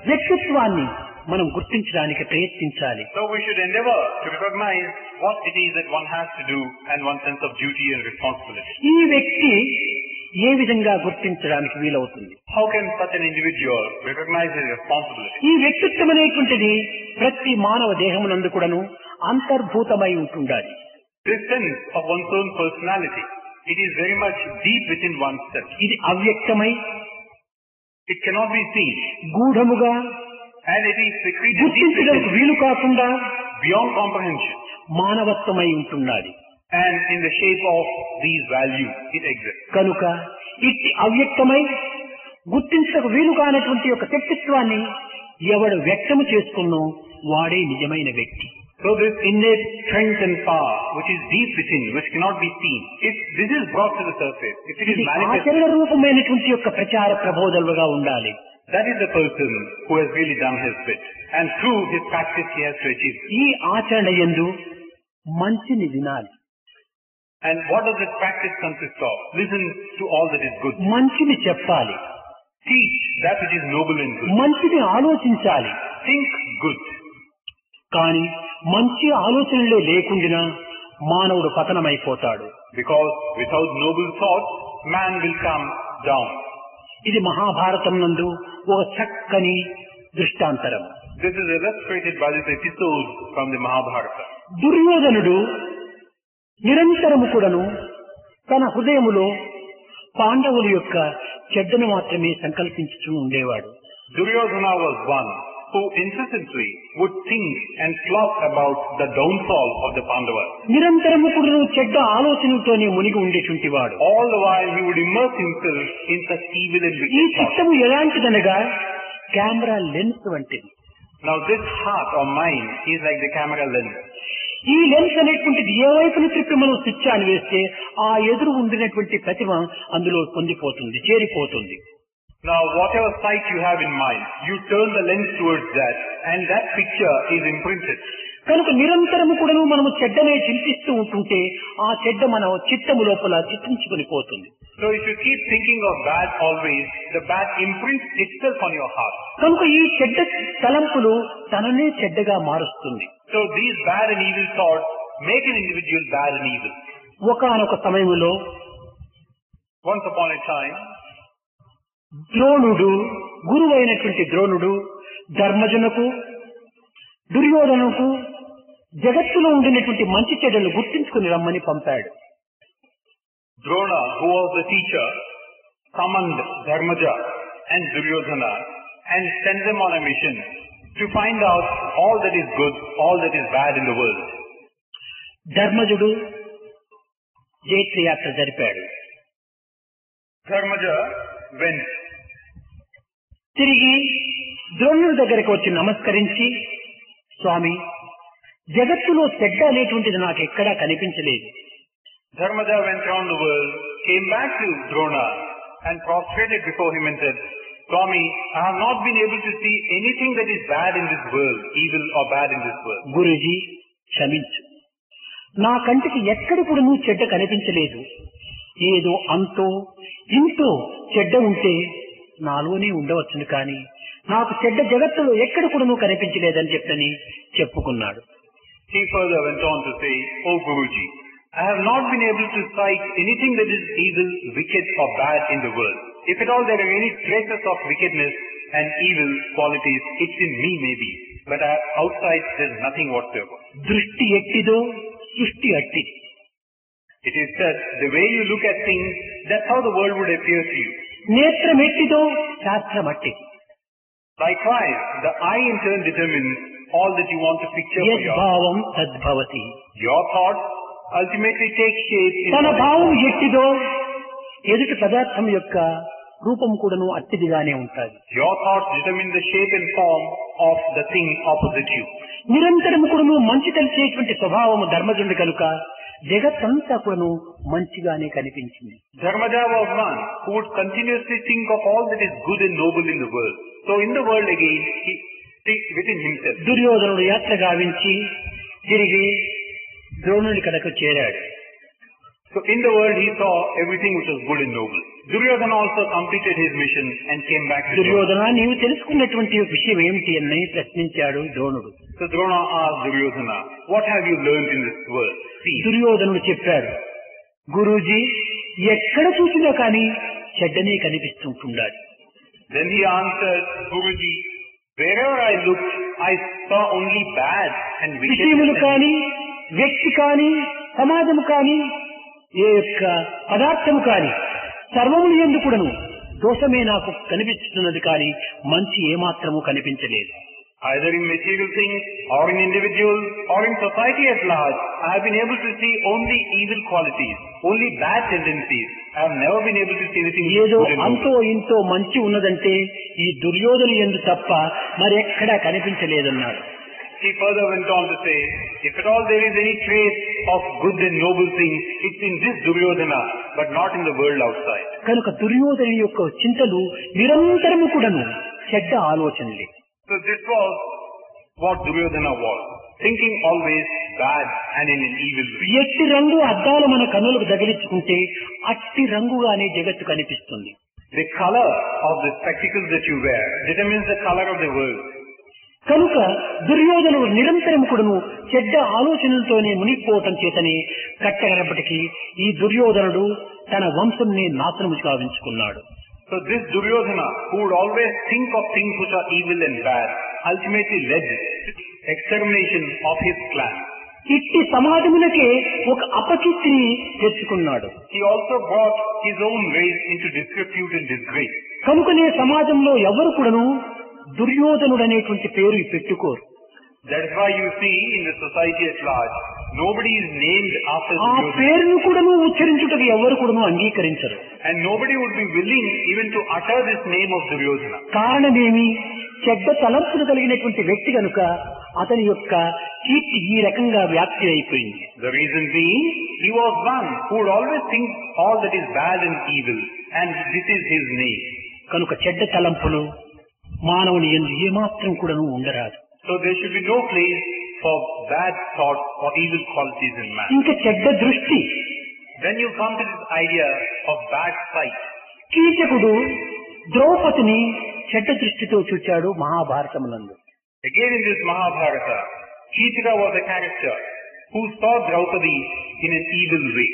వ్యక్తిత్వాన్ని మనం గుర్తించడానికి ప్రయత్నించాలి. So we should endeavor to recognize what it is that one has to do and one's sense of duty and responsibility. ఈ వ్యక్తి ఏ విధంగా గుర్తించడానికి వీలవుతుంది? How can such an individual recognize his responsibility? ఈ వ్యక్తిత్వం అనేటువంటిది ప్రతి మానవ దేహమునందు కూడాను అంతర్భూతమై ఉంటుండాలి. This sense of one's own personality, it is very much deep within oneself. ఇది అవ్యక్తమై It cannot be seen, గూఢముగా and it is secreted deep గుర్తించడానికి within, వీలు కాకుండా beyond comprehension. మానవత్వమై ఉంటున్నది. And in the shape of these values, it exists. కనుక ఇట్టి అవ్యక్తమై గుర్తించకు వీలు కానటువంటి యొక్క వ్యక్తిత్వాన్ని ఎవడు వ్యక్తము చేసుకున్నో వాడే నిజమైన వ్యక్తి. So this innate strength and power, which is deep within, which cannot be seen, if this is brought to the surface, if it is ఇది manifested, ఆచరణ రూపమైనటువంటి యొక్క ప్రచార ప్రబోధలుగా ఉండాలి. that is the person who has really done his bit. And through his practice, he has to achieve this. ఈ ఆచరణ యందు మంచిని వినాలి, And what does this practice consist of? Listen to all that is good. మంచిని చెప్పాలి, Teach that which is noble and good. మంచిని ఆలోచించాలి. Think good. కానీ మంచి ఆలోచనలే లేకుండా మానవుడు పతనమైపోతాడు. Because without noble thoughts, man will come down. ఇది మహాభారతం నందు ఒక చక్కని దృష్టాంతరం. This is illustrated by this episode from the Mahabharata. దుర్యోధనుడు నిరంతరము కూడాను తన హృదయములో పాండవుల యొక్క చెడ్డను మాత్రమే సంకల్పించుతూ ఉండేవాడు. Duryodhana was one who incessantly would think and plot about the downfall of the Pandavas. నిరంతరము కూడాను చెడ్డ ఆలోచనలతోనే మునిగి ఉండేటువంటి వాడు. All the while he would immerse himself in such evil and ఈ wicked thoughts. చిత్తము ఎలాంటిదనగా కెమెరా లెన్స్ వంటిది. Now this heart or mind is like the camera lens. ఈ లెన్స్ అనేటువంటిది ఏ వైపును తిప్పి మనం స్విచ్ ఆన్ వేస్తే ఆ ఎదురు ఉండినటువంటి ప్రతిమ అందులో పొందిపోతుంది, చేరిపోతుంది. Now whatever sight you have in mind, you turn the lens towards that and that picture is imprinted. కనుక నిరంతరము కూడాను మనము చెడ్డనే చింతిస్తూ ఉంటుంటే ఆ చెడ్డ మన చిత్తము లోపల చిత్రించుకొని పోతుంది. So if you keep thinking of bad always, the bad imprints itself on your heart. కనుక ఈ చెడ్డ తలంపులు తననే చెడ్డగా మారుస్తుంది. So these bad and evil thoughts make an individual bad and evil. ఒకానొక సమయంలో Once upon a time, ద్రోణుడు, గురువైనటువంటి ద్రోణుడు ధర్మజునకు దుర్యోధనకు జగత్తులో ఉండినటువంటి మంచి చెడ్డలు గుర్తించుకుని రమ్మని పంపాడు. Drona, who was the teacher, summoned Dharmaja and Duryodhana and sent them on a mission to find out all that is good, all that is bad in the world. ధర్మజుడు జైత్రయాత్ర జరిపాడు. Dharmaja went. తిరిగి ద్రోణుడి దగ్గరకు వచ్చి నమస్కరించి, స్వామి, జగత్తులో చెడ్డ అనేటువంటిది నాకు ఎక్కడా కనిపించలేదు. Dharmaja went around the world, came back to Drona and prostrated before him and said, Swami, I have not been able to see anything that is bad in this world, evil or bad in this world. Guruji, క్షమించు, నా కంటికి ఎక్కడ కూడా నువ్వు చెడ్డ కనిపించలేదు. ఏదో అంతో ఇంతో చెడ్డ ఉంటే నాలోనే ఉండవచ్చును, కానీ నాకు చెడ్డ జగత్తులో ఎక్కడ కూడా నువ్వు కనిపించలేదని చెప్పని చెప్పుకున్నాడు. He further went on to say, O Guruji, I have not been able to cite anything that is evil, wicked or bad in the world. If at all there are any traces of wickedness and evil qualities, it's in me maybe. But outside there's nothing whatsoever. దృష్టి ఎట్టిదో సృష్టి అట్టిది. It is said, the way you look at things, that's how the world would appear to you. నేత్రం ఎట్టిదో శాస్త్రం అట్టిది. Likewise, the eye in turn determines all that you want to picture for your యద్భావం తద్భవతి. Your thoughts ultimately take shape in తన భావం ఎట్టిదో ఎదుటి పదార్థం యొక్క రూపం కూడాను అట్టిదిగానే ఉంటుంది. Your thoughts determine the shape and form of the thing opposite you. నిరంతరం కూడాను మంచి తెలిసేటువంటి స్వభావము ధర్మజుడి కనుక జగత్తంతా కూడాను మంచిగానే కనిపించింది. Dharmaja was one who would continuously think of all that is good and noble in the world. So in the world again, he thinks within himself. దుర్యోధనుడు యాత్ర గావించి తిరిగి ద్రోణుడి కడకు చేరాడు. So in the world he saw everything which was good and noble. Duryodhana also completed his mission and came back to Duryodhana, నీవు తెలుసుకున్నటువంటి విషయం ఏమిటి అని ప్రశ్నించాడు ద్రోణుడు. So Drona asked Duryodhana, what have you learned in this world? See. దుర్యోధనుడు చెప్పాడు, గురూజీ, ఎక్కడ చూసినా కానీ చెడ్డనే కనిపిస్తుంటున్నాడు. Then he answered, Guruji, wherever I looked, I saw only bad and విషయములు wickedness. కానీ, వ్యక్తి కానీ, సమాజము కానీ, ఏ యొక్క పదార్థము కానీ సర్వములు యందు కూడాను దోషమే నాకు కనిపిస్తున్నది, కానీ మంచి ఏమాత్రము కనిపించలేదు. Either in material things, or in individuals, or in society at large, I have been able to see only evil qualities, only bad tendencies. I have never been able to see anything ఏదో good and అంతో noble. ఇంతో మంచి ఉన్నదంటే ఈ దుర్యోధను యందు తప్ప మరెక్కడా కనిపించలేదన్నాడు. He further went on to say, if at all there is any trace of good and noble things, it's in this Duryodhana, but not in the world outside. కనుక దుర్యోధను యొక్క చింతలు నిరంతరము కూడాను చెడ్డ ఆలోచనలే. So this was what Duryodhana was, thinking always bad and in an evil way. ఎట్టి రంగు అద్దాలు మన కన్నులకు తగిలించుకుంటే అట్టి రంగుగానే జగత్తు కనిపిస్తుంది. The color of the spectacles that you wear determines the color of the world. కనుక దుర్యోధనుడు నిరంతరం కూడాను చెడ్డ ఆలోచనలతోనే మునిగిపోవటం చేతనే కట్టగరప్పటికీ ఈ దుర్యోధనుడు తన వంశంని నాశనము గావించుకున్నాడు. So this Duryodhana, who would always think of things which are evil and bad, ultimately led to the extermination of his clan. ఇట్టి సమాజమునకే ఒక అపకీర్తిని తెచ్చుకున్నాడు. He also brought his own race into disrepute and disgrace. కనుకనే సమాజంలో ఎవరు కూడాను దుర్యోధనుడు అనేటువంటి పేరు పెట్టుకోరు. That is why you see in the society at large, nobody is named after ఆ Duryodhana. పేరును కూడాను ఉచ్చరించుటకు ఎవరు కూడాను అంగీకరించరు. And nobody would be willing even to utter this name of Duryodhana. కారణమేమి? చెడ్డ తలంపులు కలిగినటువంటి వ్యక్తి కనుక అతని యొక్క కీర్తి ఈ రకంగా వ్యాప్తి అయిపోయింది. The reason being, he was one who would always think all that is bad and evil, and this is his name. కనుక చెడ్డ తలంపులు మానవుని యందు ఏమాత్రం కూడాను ఉండరాదు. So there should be no place for bad thoughts or evil qualities in man. ఇంకా చెడ్డ దృష్టి. Then you come to this idea of bad sight. కీచకుడు ద్రౌపదిని చెడ్డ దృష్టితో చూచాడు మహాభారతమునందు. Again in this Mahabharata, Kichika was a character who saw Draupadi in an evil way.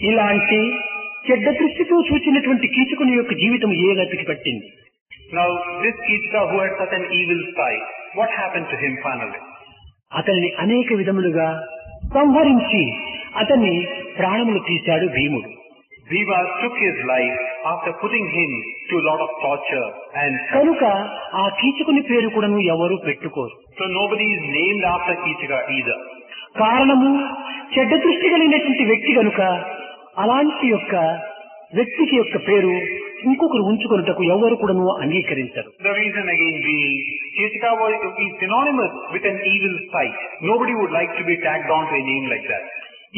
ఇలాంటి చెడ్డ దృష్టితో చూచినటువంటి కీచకుని యొక్క జీవితం ఏ గతికి పట్టింది? Now this Kichika who had such an evil sight, what happened to him finally? అతనిని అనేక విధములుగా సంహరించి అతన్ని ప్రాణములు తీశాడు భీముడు. Bhima took his life after putting him to a lot of torture and కనుక ఆ కీచకుని పేరు కూడాను ఎవరు పెట్టుకోరు. so nobody is named after Kichaka either. కారణము చెడ్డ దృష్టి కలిగినటువంటి వ్యక్తి కనుక అలాంటి యొక్క వ్యక్తికి యొక్క పేరు ఇంకొకరు ఉంచుకొనుటకు ఎవరు కూడాను అంగీకరించరు. The reason again being, Kichaka is synonymous with an evil sight. Nobody would like to be tagged on to a name like that.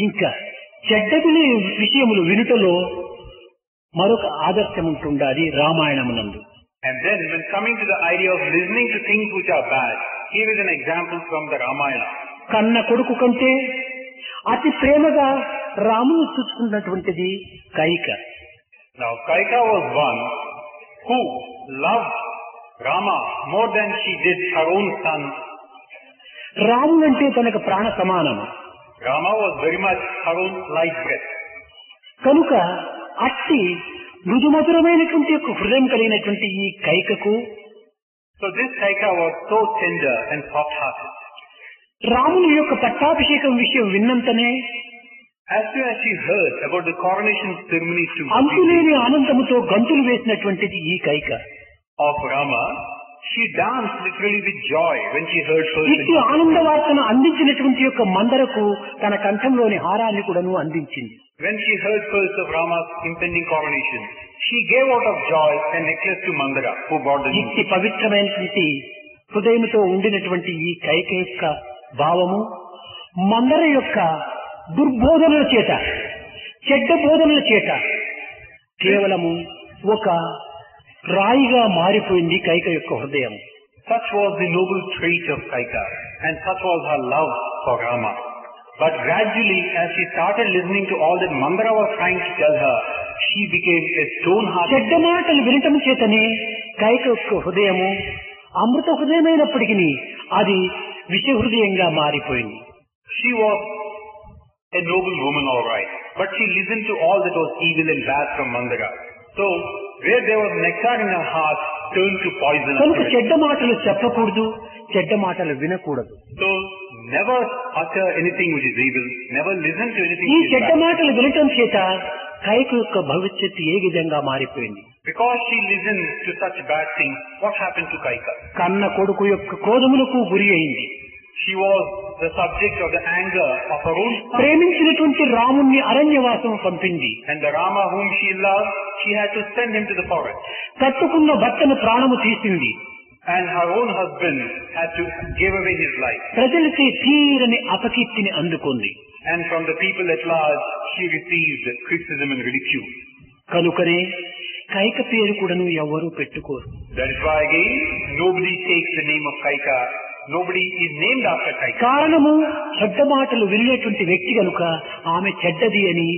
ఇంకా చెడ్డది విషయములు వినుటలో మరొక ఆదర్శం ఉంటుండాలి రామాయణమునందు. And then when coming to the idea of listening to things which are bad, here is an example from the Ramayana. కన్న కొడుకు కంటే అతి ప్రేమగా రామును చూసుకున్నటువంటిది Kaika. Now Kaika was one who loved Rama more than she did her own son. రామునంటే తనకు ప్రాణ సమానము. Rama was very much her own life breath. కనుక అట్టి మృదుమధురమైనటువంటి యొక్క హృదయం కలిగినటువంటి ఈ కైకకు So this Kaika was so tender and soft-hearted. రాముని యొక్క పట్టాభిషేకం విషయం విన్నంతనే As soon as she heard about the coronation ceremony అంతులేని ఆనందముతో గంతులు వేసినటువంటిది ఈ Kaika. of Rama, she danced literally with joy when she heard first. ఇట్టి ఆనంద వార్తను అందించినటువంటి యొక్క మందరకు తన కంఠంలోని హారాన్ని కూడాను అందించింది. When she heard first of Rama's impending coronation, she gave out of joy a necklace to Mandara, who brought the news. ఇట్టి పవిత్రమైనటువంటి హృదయంతో ఉండినటువంటి ఈ కైక యొక్క భావము మందర యొక్క దుర్బోధనల చేత చెడ్డ బోధనల చేత కేవలము ఒక రాయిగా మారిపోయింది కైక యొక్క హృదయం. Such was the noble trait of Kaika, and such was her love for Rama. But gradually, as she started listening to all that Mandara was trying to tell her, she became a stone-hearted. చెడ్డ మాటలు వినటం చేతనే కైక యొక్క హృదయము అమృత హృదయమైనప్పటికీ అది విష హృదయంగా మారిపోయింది. She was a noble woman, all right, but she listened to all that was evil and bad from Mandara. So, where there was nectar in her heart, turned to poison. కనుక చెడ్డ మాటలు చెప్పకూడదు, చెడ్డ మాటలు వినకూడదు. So, never utter anything which is evil, never listen to anything ఈ which is చెడ్డ bad. మాటలు వినటం చేత కైక యొక్క భవిష్యత్తు ఏ విధంగా మారిపోయింది. Because she listened to such bad things, what happened to Kaika? కన్న కొడుకు యొక్క క్రోధములకు గురి అయింది. She was the subject of the anger of her own son. ప్రేమించినటువంటి రాముణ్ణి అరణ్యవాసం పంపింది. And the Rama whom she loved, she had to send him to the forest. కట్టుకున్న భర్తను ప్రాణము తీసింది. And her own husband had to give away his life. ప్రజలకి తీరని అపకీర్తిని అందుకుంది. And from the people at large, she received criticism and ridicule. కనుకనే కైక పేరు కూడాను ఎవరు పెట్టుకోరు. That is why again, nobody takes the name of Kaika. Nobody is named after Kaika. కారణము చెడ్డ మాటలు వినేటువంటి వ్యక్తి కనుక ఆమె చెడ్డది అని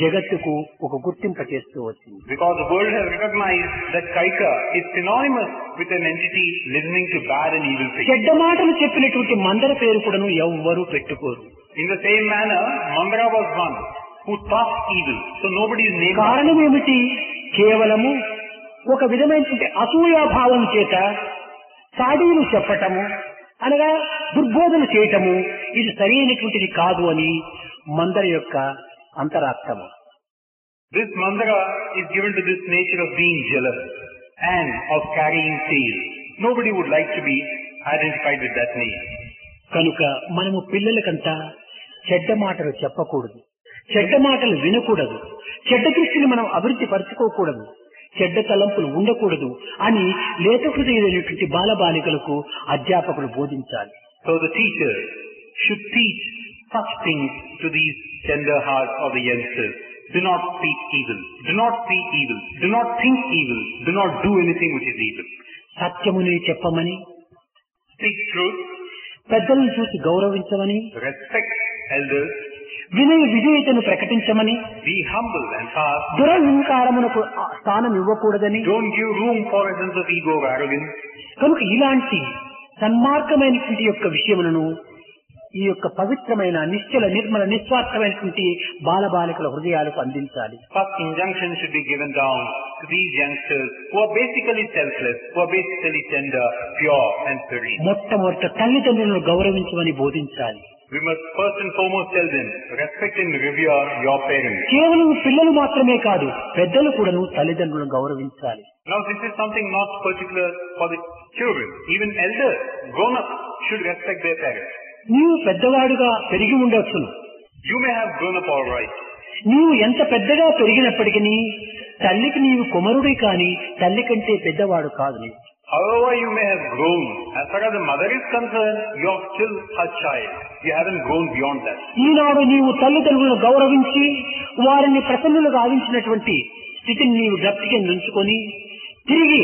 జగత్తుకు ఒక గుర్తింప చేస్తూ వచ్చింది. Because the world has recognized that Kaika is synonymous with an entity listening to bad and evil things. చెడ్డ మాటలు చెప్పినటువంటి మందర పేరు కూడాను ఎవ్వరూ పెట్టుకోరు. In the same manner, Mandara was one who taught evil. So nobody is named. కారణం ఏమిటి? కేవలము ఒక విధమైనటువంటి అసూయాభావం చేత సాడీలు చెప్పటము అనగా దుర్బోధన చేయటము ఇది సరైనటువంటిది కాదు అని మందర యొక్క అంతరార్థము. This Mandara is given to this nature of being jealous and of carrying tales. Nobody would like to be identified with that name. కనుక మనము పిల్లలకంతా చెడ్డ మాటలు చెప్పకూడదు, చెడ్డ మాటలు వినకూడదు, చెడ్డ దృష్టిని మనం అభివృద్ధి పరచుకోకూడదు, చెడ్డ తలంపులు ఉండకూడదు అని లేత హృదయులైనటువంటి బాలబాలికలకు అధ్యాపకులు బోధించాలి. So the teachers should teach such things to these tender hearts of the youngsters. Do not speak evil. Do not see evil. Do not think evil. Do not do anything which is evil. సత్యముని చెప్పమని, Speak truth. పెద్దలను చూసి గౌరవించమని, Respect elders. వినయ విధేయతను ప్రకటించమని, Be humble and fast. దురహంకారమునకు స్థానం ఇవ్వకూడదని. Don't give room for a sense of ego or arrogance. కనుక ఇలాంటి సన్మార్గమైనటువంటి యొక్క విషయములను ఈ యొక్క పవిత్రమైన నిశ్చల నిర్మల నిస్వార్థమైనటువంటి బాలబాలికల హృదయాలకు అందించాలి. First injunction should be given down to these youngsters who are basically selfless, who are basically tender, pure and serene. మొట్టమొదట తల్లిదండ్రులను గౌరవించమని బోధించాలి. We must first and foremost tell them, respect and revere your parents. కేవలం పిల్లలు మాత్రమే కాదు, పెద్దలు కూడాను తల్లిదండ్రులను గౌరవించాలి. Now this is something not particular for the children. Even elders, grown-ups should respect their parents. నీవు పెద్దవాడుగా పెరిగి ఉండొచ్చును. You may have grown up all right. నీవు ఎంత పెద్దగా పెరిగినప్పటికీ తల్లికి నీవు కుమారుడే కాని తల్లి కంటే పెద్దవాడు కాదు. నీవు However you may have grown, as far as the mother is concerned, you are still her child. You haven't grown beyond that. ఈనాడు నీవు తల్లిదండ్రులను గౌరవించి వారిని ప్రసన్నులుగా ఆవించినటువంటి స్థితిని నీవు గట్టిగా ఉంచుకొని తిరిగి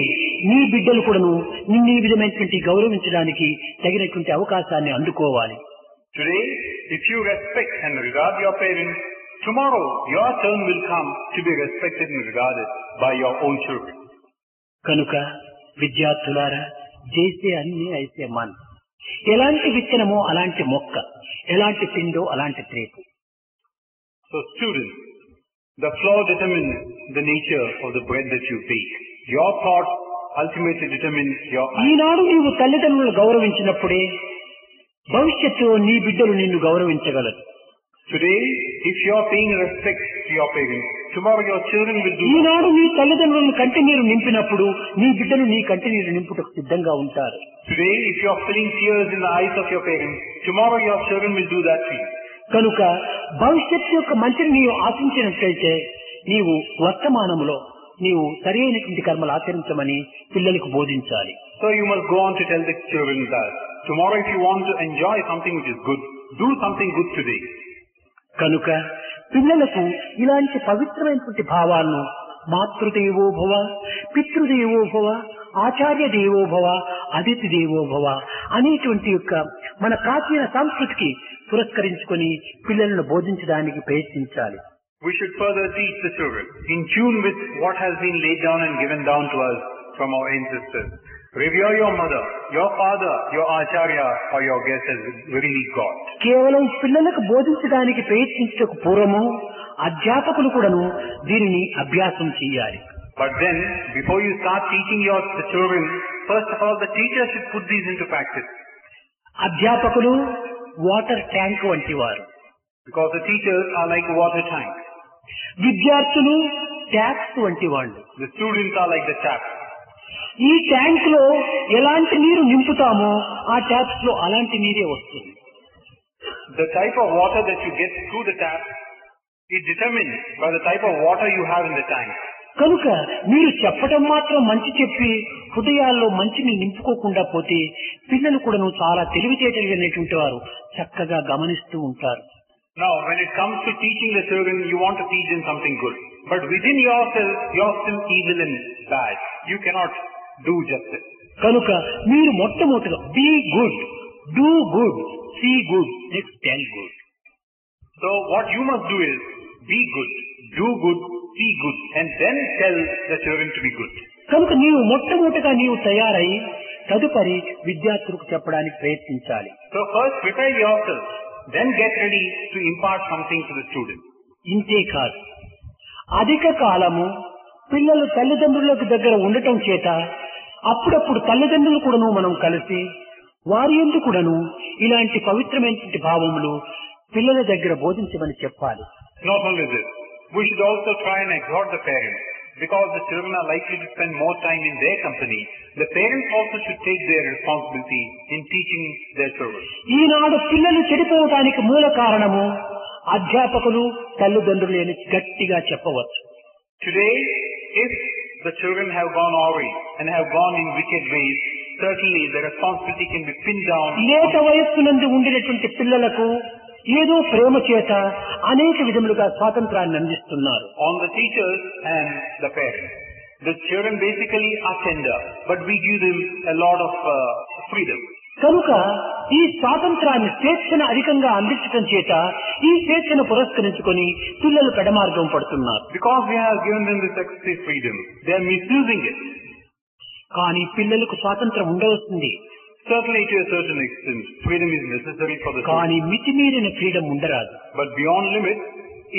నీ బిడ్డలు కూడాను నిన్ను ఈ విధమైనటువంటి గౌరవించడానికి తగినటువంటి అవకాశాన్ని అందుకోవాలి. Today, if you respect and regard your parents, tomorrow your turn will come to be respected and regarded by your own children. కనుక విద్యార్థులారా, చేసే అన్ని అయితే మన ఎలాంటి విత్తనమో అలాంటి మొక్క, ఎలాంటి పిండో అలాంటి త్రేపు. So students, the floor determines the nature of the bread that you bake. Your thoughts ultimately determine your action. ఈనాడు నీవు తల్లిదండ్రులను గౌరవించినప్పుడే భవిష్యత్తులో నీ బిడ్డలు నిన్ను గౌరవించగలరు. Today, if you are paying respect to your parents, tomorrow your children will do. ఈనాడు నీ తల్లిదండ్రులను కంటి నీరు నింపినప్పుడు నీ బిడ్డలు నీ కంటి నీరు నింపుటకు సిద్ధంగా ఉంటారు. Today, if you are filling tears in the eyes of your parents, tomorrow your children will do that to you. కనుక భవిష్యత్తు యొక్క మంచిని నీవు ఆశించినట్లయితే నీవు వర్తమానంలో నీవు సరైనటువంటి కర్మలు ఆచరించమని పిల్లలకు బోధించాలి. So you must go on to tell the children that tomorrow if you want to enjoy something which is good, do something good today. కనుక పిల్లలకు ఇలాంటి పవిత్రమైనటువంటి భావాలను మాతృదేవో భవ, పితృదేవో భవ, ఆచార్య దేవో భవ, అతిథి దేవో భవ అనేటువంటి యొక్క మన ప్రాచీన సంస్కృతికి పురస్కరించుకొని పిల్లలను బోధించడానికి ప్రయత్నించాలి. We should further teach the children in tune with what has been laid down and given down to us from our ancestors. Revere your mother, your father, your acharya or your guest as really God. కేవలం పిల్లలకు బోధించడానికి ప్రయత్నించక పూర్వము అధ్యాపకులు కూడాను దీనిని అభ్యాసం చేయాలి. But then, before you start teaching the children, first of all the teacher should put these into practice. అధ్యాపకులు వాటర్ ట్యాంక్ వంటి వారు. Because the teachers are like water tanks. విద్యార్థులు ట్యాప్స్ వంటి వాళ్ళు. The students are like the taps. ఈ tank లో ఎలాంటి నీరు నింపుతామో ఆ ట్యాప్స్ లో అలాంటి నీరే వస్తుంది. The type of water that you get through the tap is determined by the type of water you have in the tank. కనుక మీరు చెప్పడం మాత్రం మంచి చెప్పి హృదయాల్లో మంచిని నింపుకోకుండా పోతే పిల్లలు కూడాను చాలా తెలివితేటలిగినటువంటి వారు చక్కగా గమనిస్తూ ఉంటారు. Now, when it comes to teaching the children, you want to teach them something good. But within yourself, you're still evil and bad. You cannot do justice. కనుక మీరు మొట్టమొదటిగా be good, do good, see good, next tell good. So what you must do is be good, do good, see good, and then tell the children to be good. కనుక నీవు మొట్టమొదటిగా నీవు తయారై తదుపరి విద్యార్థులకు చెప్పడానికి ప్రయత్నించాలి. So first prepare yourself, then get ready to impart something to the student. ఇంతే కాదు, అధిక కాలము పిల్లలు తల్లిదండ్రులకు దగ్గర ఉండటం చేత అప్పుడప్పుడు తల్లిదండ్రులు కూడాను మనం కలిసి వారి యందు కూడాను ఇలాంటి పవిత్రమైనటువంటి భావములు పిల్లల దగ్గర బోధించమని చెప్పాలి. Not only this, we should also try and exhort the parents, because the children are likely to spend more time in their company. The parents also should take their responsibility in teaching their children. ఈనాడు పిల్లలు చెడిపోవడానికి మూల కారణము అధ్యాపకులు తల్లిదండ్రులు అని గట్టిగా చెప్పవచ్చు. Today, if the children have gone awry and have gone in wicked ways, certainly the responsibility can be pinned down. లేత వయస్సునందు ఉండినటువంటి పిల్లలకు ఏదో ప్రేమ చేత అనేక విధములుగా స్వాతంత్రాన్ని అందిస్తున్నారు. On the teachers and the parents. The children basically are tender, but we give them a lot of freedom. కనుక ఈ స్వాతంత్రాన్ని స్వేచ్ఛను అధికంగా అందించడం చేత ఈ స్వేచ్ఛను పురస్కరించుకొని పిల్లలు పెడమార్గం పడుతున్నారు. Because we have given them this excessive freedom, they are misusing it. కానీ పిల్లలకు స్వాతంత్రం ఉండవలసింది. Certainly to a certain extent, freedom is necessary for the కానీ student. మితిమీరిన ఫ్రీడమ్ ఉండరాదు. But beyond limits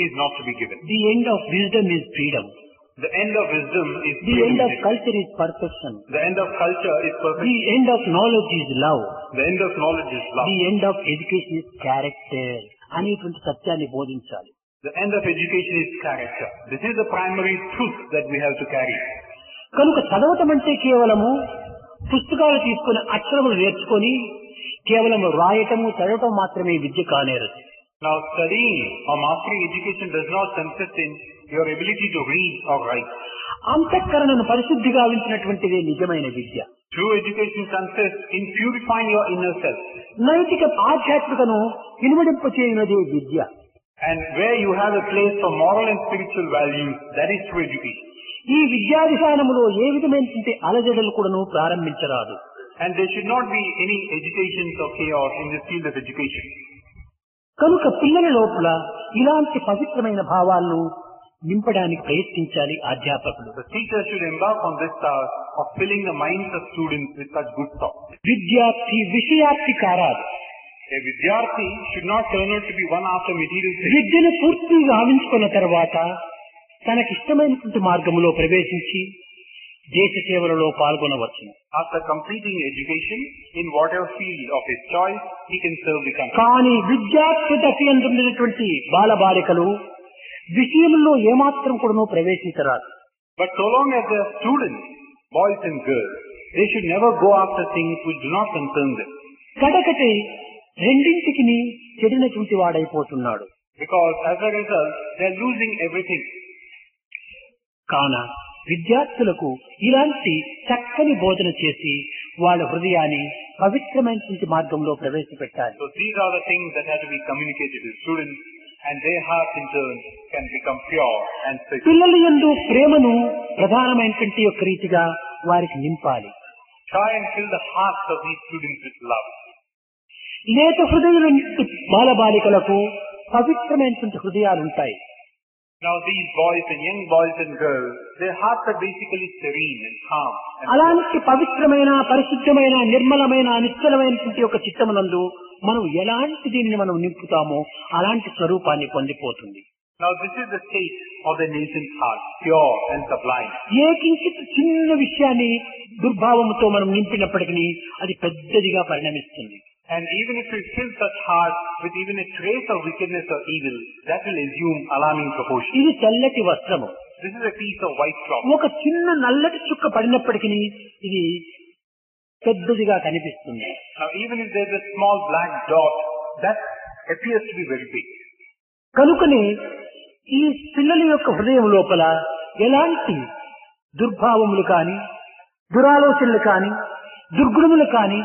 is not to be given. The end of wisdom is freedom. The end of wisdom is the end of freedom. Culture is perfection. The end of culture is the perfection. End of knowledge is love. The end of knowledge is love. The end of education is character అనేటువంటి సత్యాన్ని బోధించాలి. The end of education is character. This is the primary truth that we have to carry. కనుక చదవటం అంటే కేవలము పుస్తకాలు తీసుకుని అక్షరములు నేర్చుకొని కేవలం రాయటము చదవటం మాత్రమే విద్య కానేరదు. Now studying or mastering education does not consist in your ability to read or write. అంతఃకరణను పరిశుద్ధి గావించినటువంటిదే నిజమైన విద్య. True education consists in purifying your inner self. నైతిక ఆధ్యాత్మికను ఇనుమడింపచేయునదే విద్య. And where you have a place for moral and spiritual values, that is true education. ఈ విద్యావిధానములో ఏ విధమైనటువంటి అలజడులు కూడాను ప్రారంభించరాదు. And there should not be any agitations or chaos in this field of education. కనుక పిల్లల లోపల ఇలాంటి పవిత్రమైన భావాలను నింపడానికి ప్రయత్నించాలి అధ్యాపకులు. The teacher should embark on this task of filling the minds of students with such good thoughts. విద్యార్థి విషయార్థి కారాదు. A vidyarthi should not turn out to be one after material things. విద్యను పూర్తిగా గావించుకున్న తర్వాత తనకిష్టమైనటువంటి మార్గంలో ప్రవేశించి దేశ సేవలలో పాల్గొనవచ్చును. After completing education, in whatever field of his choice, he can serve the country. కానీ విద్యార్థి అందుతున్నటువంటి బాలబాలికలు విషయంలో ఏమాత్రం కూడాను ప్రవేశించరాదు. But so long as they are students, boys and girls, they should never go after things which do not concern them. కడకటి రెండింటికి చెడినటువంటి వాడైపోతున్నాడు. Because as a result, they are losing everything. కావున విద్యార్థులకు ఇలాంటి చక్కని బోధన చేసి వాళ్ళ హృదయాన్ని పవిత్రమైనటువంటి మార్గంలో ప్రవేశపెట్టాలి. So these are the things that have to be communicated to students, and their hearts in turn can become pure and spiritual. పిల్లల యందు ప్రేమను ప్రధానమైనటువంటి యొక్క రీతిగా వారికి నింపాలి. Try and fill the hearts of these students with love. లేత హృదయుల బాలబాలికలకు పవిత్రమైనటువంటి హృదయాలు ఉంటాయి. Now these boys and young boys and girls, their hearts are basically serene and calm. అలాంటి పవిత్రమైన పరిశుద్ధమైన నిర్మలమైన నిశ్చలమైనటువంటి యొక్క చిత్తమునందు మనం ఎలాంటి దీనిని మనం నింపుతామో అలాంటి స్వరూపాన్ని పొందిపోతుంది. Now this is the state of the nation's heart, pure and sublime. ఏ కించిత్ చిన్న విషయాన్ని దుర్భావముతో మనం నింపినప్పటికీ అది పెద్దదిగా పరిణమిస్తుంది. And even if we fill such hearts with even a trace of wickedness or evil, that will assume alarming proportions. ఇది తెల్లటి వస్త్రము. This is a piece of white cloth. ఒక చిన్న నల్లటి చుక్క పడినప్పటికీ ఇది పెద్దదిగా కనిపిస్తుంది. Now even if there is a small black dot, that appears to be very big. కనుకనే ఈ పిల్లల యొక్క హృదయం లోపల ఎలాంటి దుర్భావములు కాని దురాలోచనలు కాని దుర్గుణములు కాని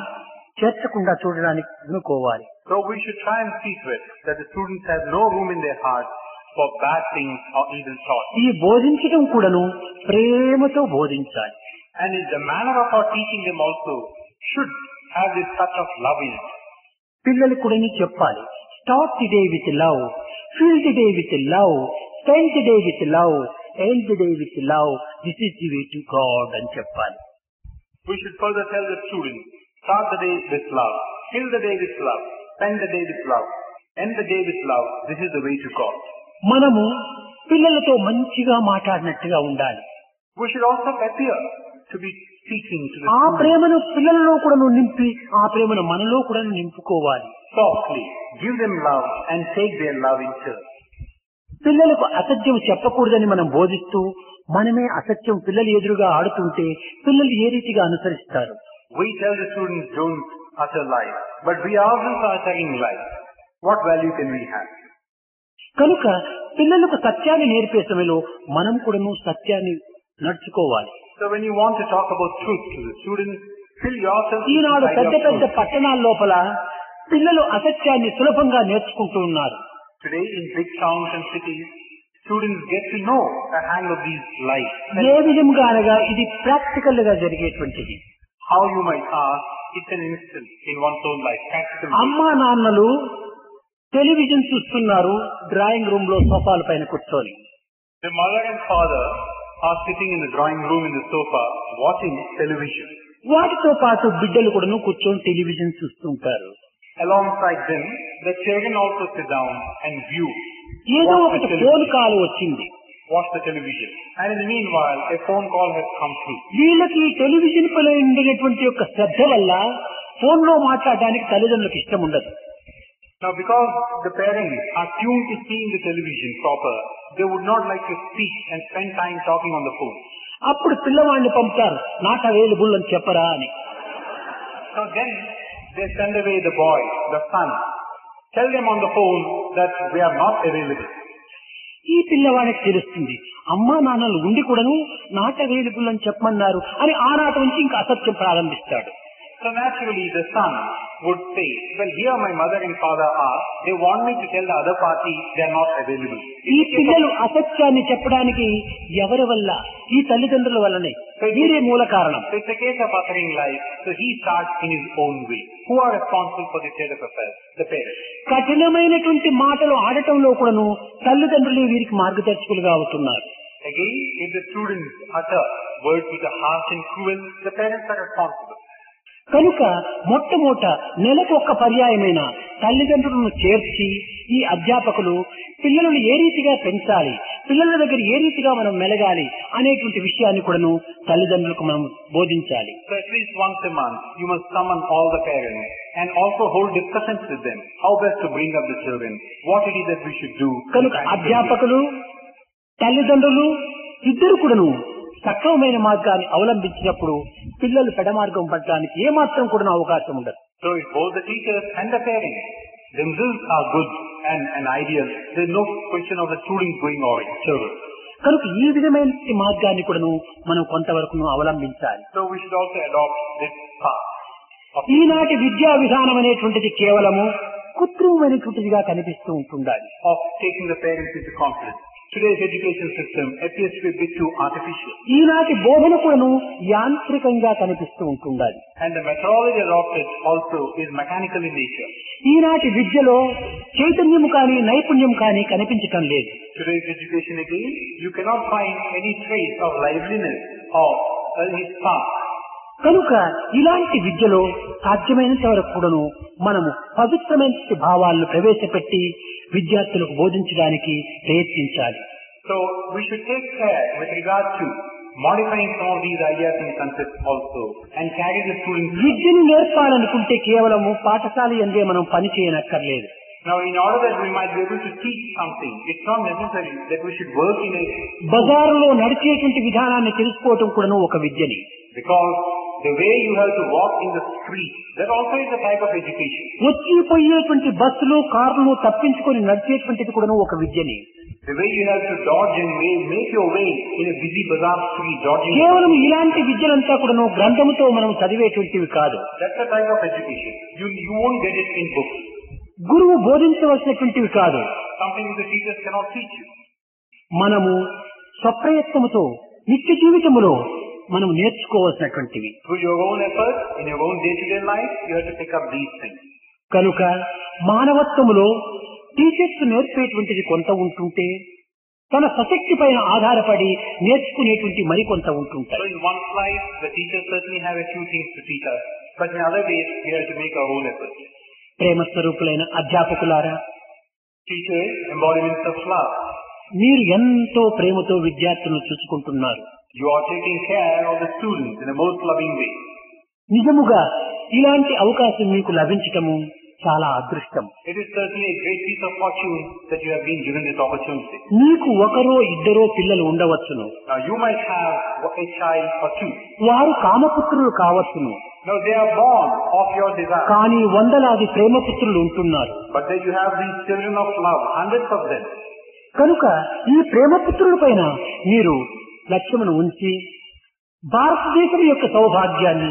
చేర్చకుండా చూడడానికి అనుకోవాలి. So we should try and see to it that the students have no room in their hearts for bad things or evil thoughts. ఈ బోధించడం కూడాను ప్రేమతో బోధించాలి. And in the manner of our teaching them also should have this touch of love in it. పిల్లలు కూడా చెప్పాలి. Start the day with love, fill the day with love, spend the day with love, end the day with love. This is the way to God అని చెప్పాలి. We should further tell the students, start the day with love, fill the day with love, spend the day with love, end the day with love. This is the way to God. మనము పిల్లలతో మంచిగా మాట్లాడినట్టుగా ఉండాలి. We should also appear to be speaking to the ఆ students ప్రేమను పిల్లలలో కూడా నింపి ఆ ప్రేమను మనలో కూడా నింపుకోవాలి. softly, give them love and take their love in turn. పిల్లలకు అసత్యం చెప్పకూడదని మనం బోధిస్తూ మనమే అసత్యం పిల్లలు ఎదురుగా ఆడుతుంటే పిల్లలు ఏ రీతిగా అనుసరిస్తారు? We tell the students don't utter lies, but we ourselves are uttering lies. What value can we have? కనుక పిల్లలకు సత్యాన్ని నేర్పే సమయంలో మనం కూడాను సత్యాన్ని నడుచుకోవాలి. So when you want to talk about truth to the students, fill yourself with the Eenadu idea పెద్ద of పెద్ద truth. పట్టణాల లోపల పిల్లలు అసత్యాన్ని సులభంగా నేర్చుకుంటూ ఉన్నారు. Today in big towns and cities, students get to know the hang of these lies. ఏ విధంగా అనగా ఇది ప్రాక్టికల్ గా జరిగేటువంటిది. How you might ask, it's an instant in one's own life, practical. అమ్మా నాన్నలు టెలివిజన్ చూస్తున్నారు డ్రాయింగ్ రూమ్ లో సోఫాల పైన కూర్చొని. The mother and father are sitting in the drawing room in the sofa watching television. వాటితో పాటు బిడ్డలు కూడా కూర్చొని టెలివిజన్ చూస్తుంటారు. Alongside them, the children also sit down and view, ఏదో watch ఒకటి the ఫోన్ television. కాల్ వచ్చింది. Watch the television. And in the meanwhile, a phone call has come through. వీళ్ళకి టెలివిజన్ పై ఉండేటువంటి యొక్క శ్రద్ధ వల్ల ఫోన్ లో మాట్లాడడానికి తల్లిదండ్రులకు ఇష్టం ఉండదు. Now, because the parents are tuned to seeing the television proper, they would not like to speak and spend time talking on the phone. అప్పుడు పిల్లవాడిని పంపుతారు, నాట్ అవైలబుల్ అని చెప్పరా అని. So then, they send away the boy, the son. Tell them on the phone that we are not available. ఈ పిల్లవాడికి తెలుస్తుంది, అమ్మా నాన్నలు ఉండి కూడాను నాట్ అవైలబుల్ అని చెప్పమన్నారు అని ఆనాటి నుంచి ఇంకా అసత్యం ప్రారంభిస్తాడు. So naturally, the son would say, well, here my mother and father are. They want me to tell the other party they are not available. ఈ పిల్లలు అసత్యాన్ని చెప్పడానికి ఎవరి వల్ల? ఈ తల్లిదండ్రుల వల్లనే. వీరే మూల కారణం. So it's a case of uttering lies. So he starts in his own way. Who are responsible for the state of affairs? The parents. కఠినమైనటువంటి మాటలు ఆడటంలో కూడాను తల్లిదండ్రులే వీరికి మార్గదర్శకులుగా అవుతున్నారు. Again, if the students utter words which are harsh and cruel, the parents are responsible. కనుక మొట్టమొదట నెలకు ఒక్క పర్యాయమైన తల్లిదండ్రులను చేర్చి ఈ అధ్యాపకులు పిల్లలను ఏ రీతిగా పెంచాలి, పిల్లల దగ్గర ఏ రీతిగా మనం మెలగాలి అనేటువంటి విషయాన్ని కూడాను తల్లిదండ్రులకు మనం బోధించాలి. So at least once a month, you must summon all the parents and also hold discussions with them. How best to bring up the children? What it is that we should do? కనుక అధ్యాపకులు, తల్లిదండ్రులు ఇద్దరు కూడాను సక్రమమైన మార్గాన్ని అవలంబించినప్పుడు పిల్లలు పెడమార్గం పడడానికి ఏమాత్రం కూడా అవకాశం ఉండదు. So if both the teachers and the parents themselves are good and ideal, there is no question of the students going away. కనుక ఈ విధమైన మార్గాన్ని కూడాను మనం కొంతవరకు అవలంబించాలి. So we should also adopt this path. ఈనాటి విద్యా విధానం అనేటువంటిది కేవలము కృత్రిమమైనటువంటిదిగా కనిపిస్తూ ఉంటుండాలి. Of taking the parents into confidence. Today's education system appears to be a bit too artificial. ఈనాటి బోధన కూడాను యాంత్రికంగా కనిపిస్తూ ఉంటుండాలి. And the methodology adopted also is mechanical in nature. ఈనాటి విద్యలో చైతన్యం కానీ నైపుణ్యం కానీ కనిపించటం లేదు. Today's education again, you cannot find any trace of liveliness or any spark. కనుక ఇలాంటి విద్యలో సాధ్యమైనంత వరకు కూడాను మనము పవిత్రమైన భావాలను ప్రవేశపెట్టి విద్యార్థులకు బోధించడానికి ప్రయత్నించాలి. So we should take care with regard to modifying some of these ideas and concepts also and carry the students. విద్యను నేర్పాలనుకుంటే కేవలము పాఠశాల యందే మనం పని చేయనక్కర్లేదు. Now in order that we might be able to teach something, it's not necessary that we should work in a బజారులో నడిచేటువంటి విధానాన్ని తెలుసుకోవటం కూడాను ఒక విద్యని. Because the way you have to walk in the street, that also is a type of education. వచ్చి పోయేటువంటి బస్సులు కార్లు తప్పించుకొని నడిచేటువంటిది కూడాను ఒక విద్యని. The way you have to dodge and make your way in a busy bazaar street, dodging. కేవలం ఇలాంటి విద్యలంతా కూడాను గ్రంథముతో మనం చదివేటువంటివి కాదు. That's a type of education. You won't get it in books. గురువు బోధించవలసినటువంటివి కాదు. Something the teachers cannot teach you. మనము స్వప్రయత్నముతో నిత్య జీవితములో మనం నేర్చుకోవాల్సినటువంటివి. Through your own efforts, in your own day-to-day life, you have to pick up these things. కనుక మానవత్వములో teachers నేర్పేటువంటిది కొంత ఉంటుంటే తన సశక్తి పైన ఆధారపడి నేర్చుకునేటువంటి మరికొంత ఉంటుంటాయి. So in one's life, the teachers certainly have a few things to teach us, but in other ways, we have to make our own efforts. Prema స్వరూపులైన అధ్యాపకులారా, Teachers, embodiments of love. మీరు ఎంతో ప్రేమతో విద్యార్థులను చూసుకుంటున్నారు. You are taking care of the students in a most loving way. నిజముగా ఇలాంటి అవకాశం మీకు లభించటము చాలా అదృష్టం. It is certainly a great piece of fortune that you have been given this opportunity. మీకు ఒకరో ఇద్దరో పిల్లలు ఉండవచ్చును. Now you might have a child or two. వారు కామపుత్రులు కావచ్చును. Now they are born of your desire. కానీ వందలాది ప్రేమపుత్రులు ఉంటున్నారు. But then you have these children of love, hundreds of them. కనుక ఈ ప్రేమపుత్రుల పైన మీరు లక్ష్యమును ఉంచి భారతదేశం యొక్క సౌభాగ్యాన్ని,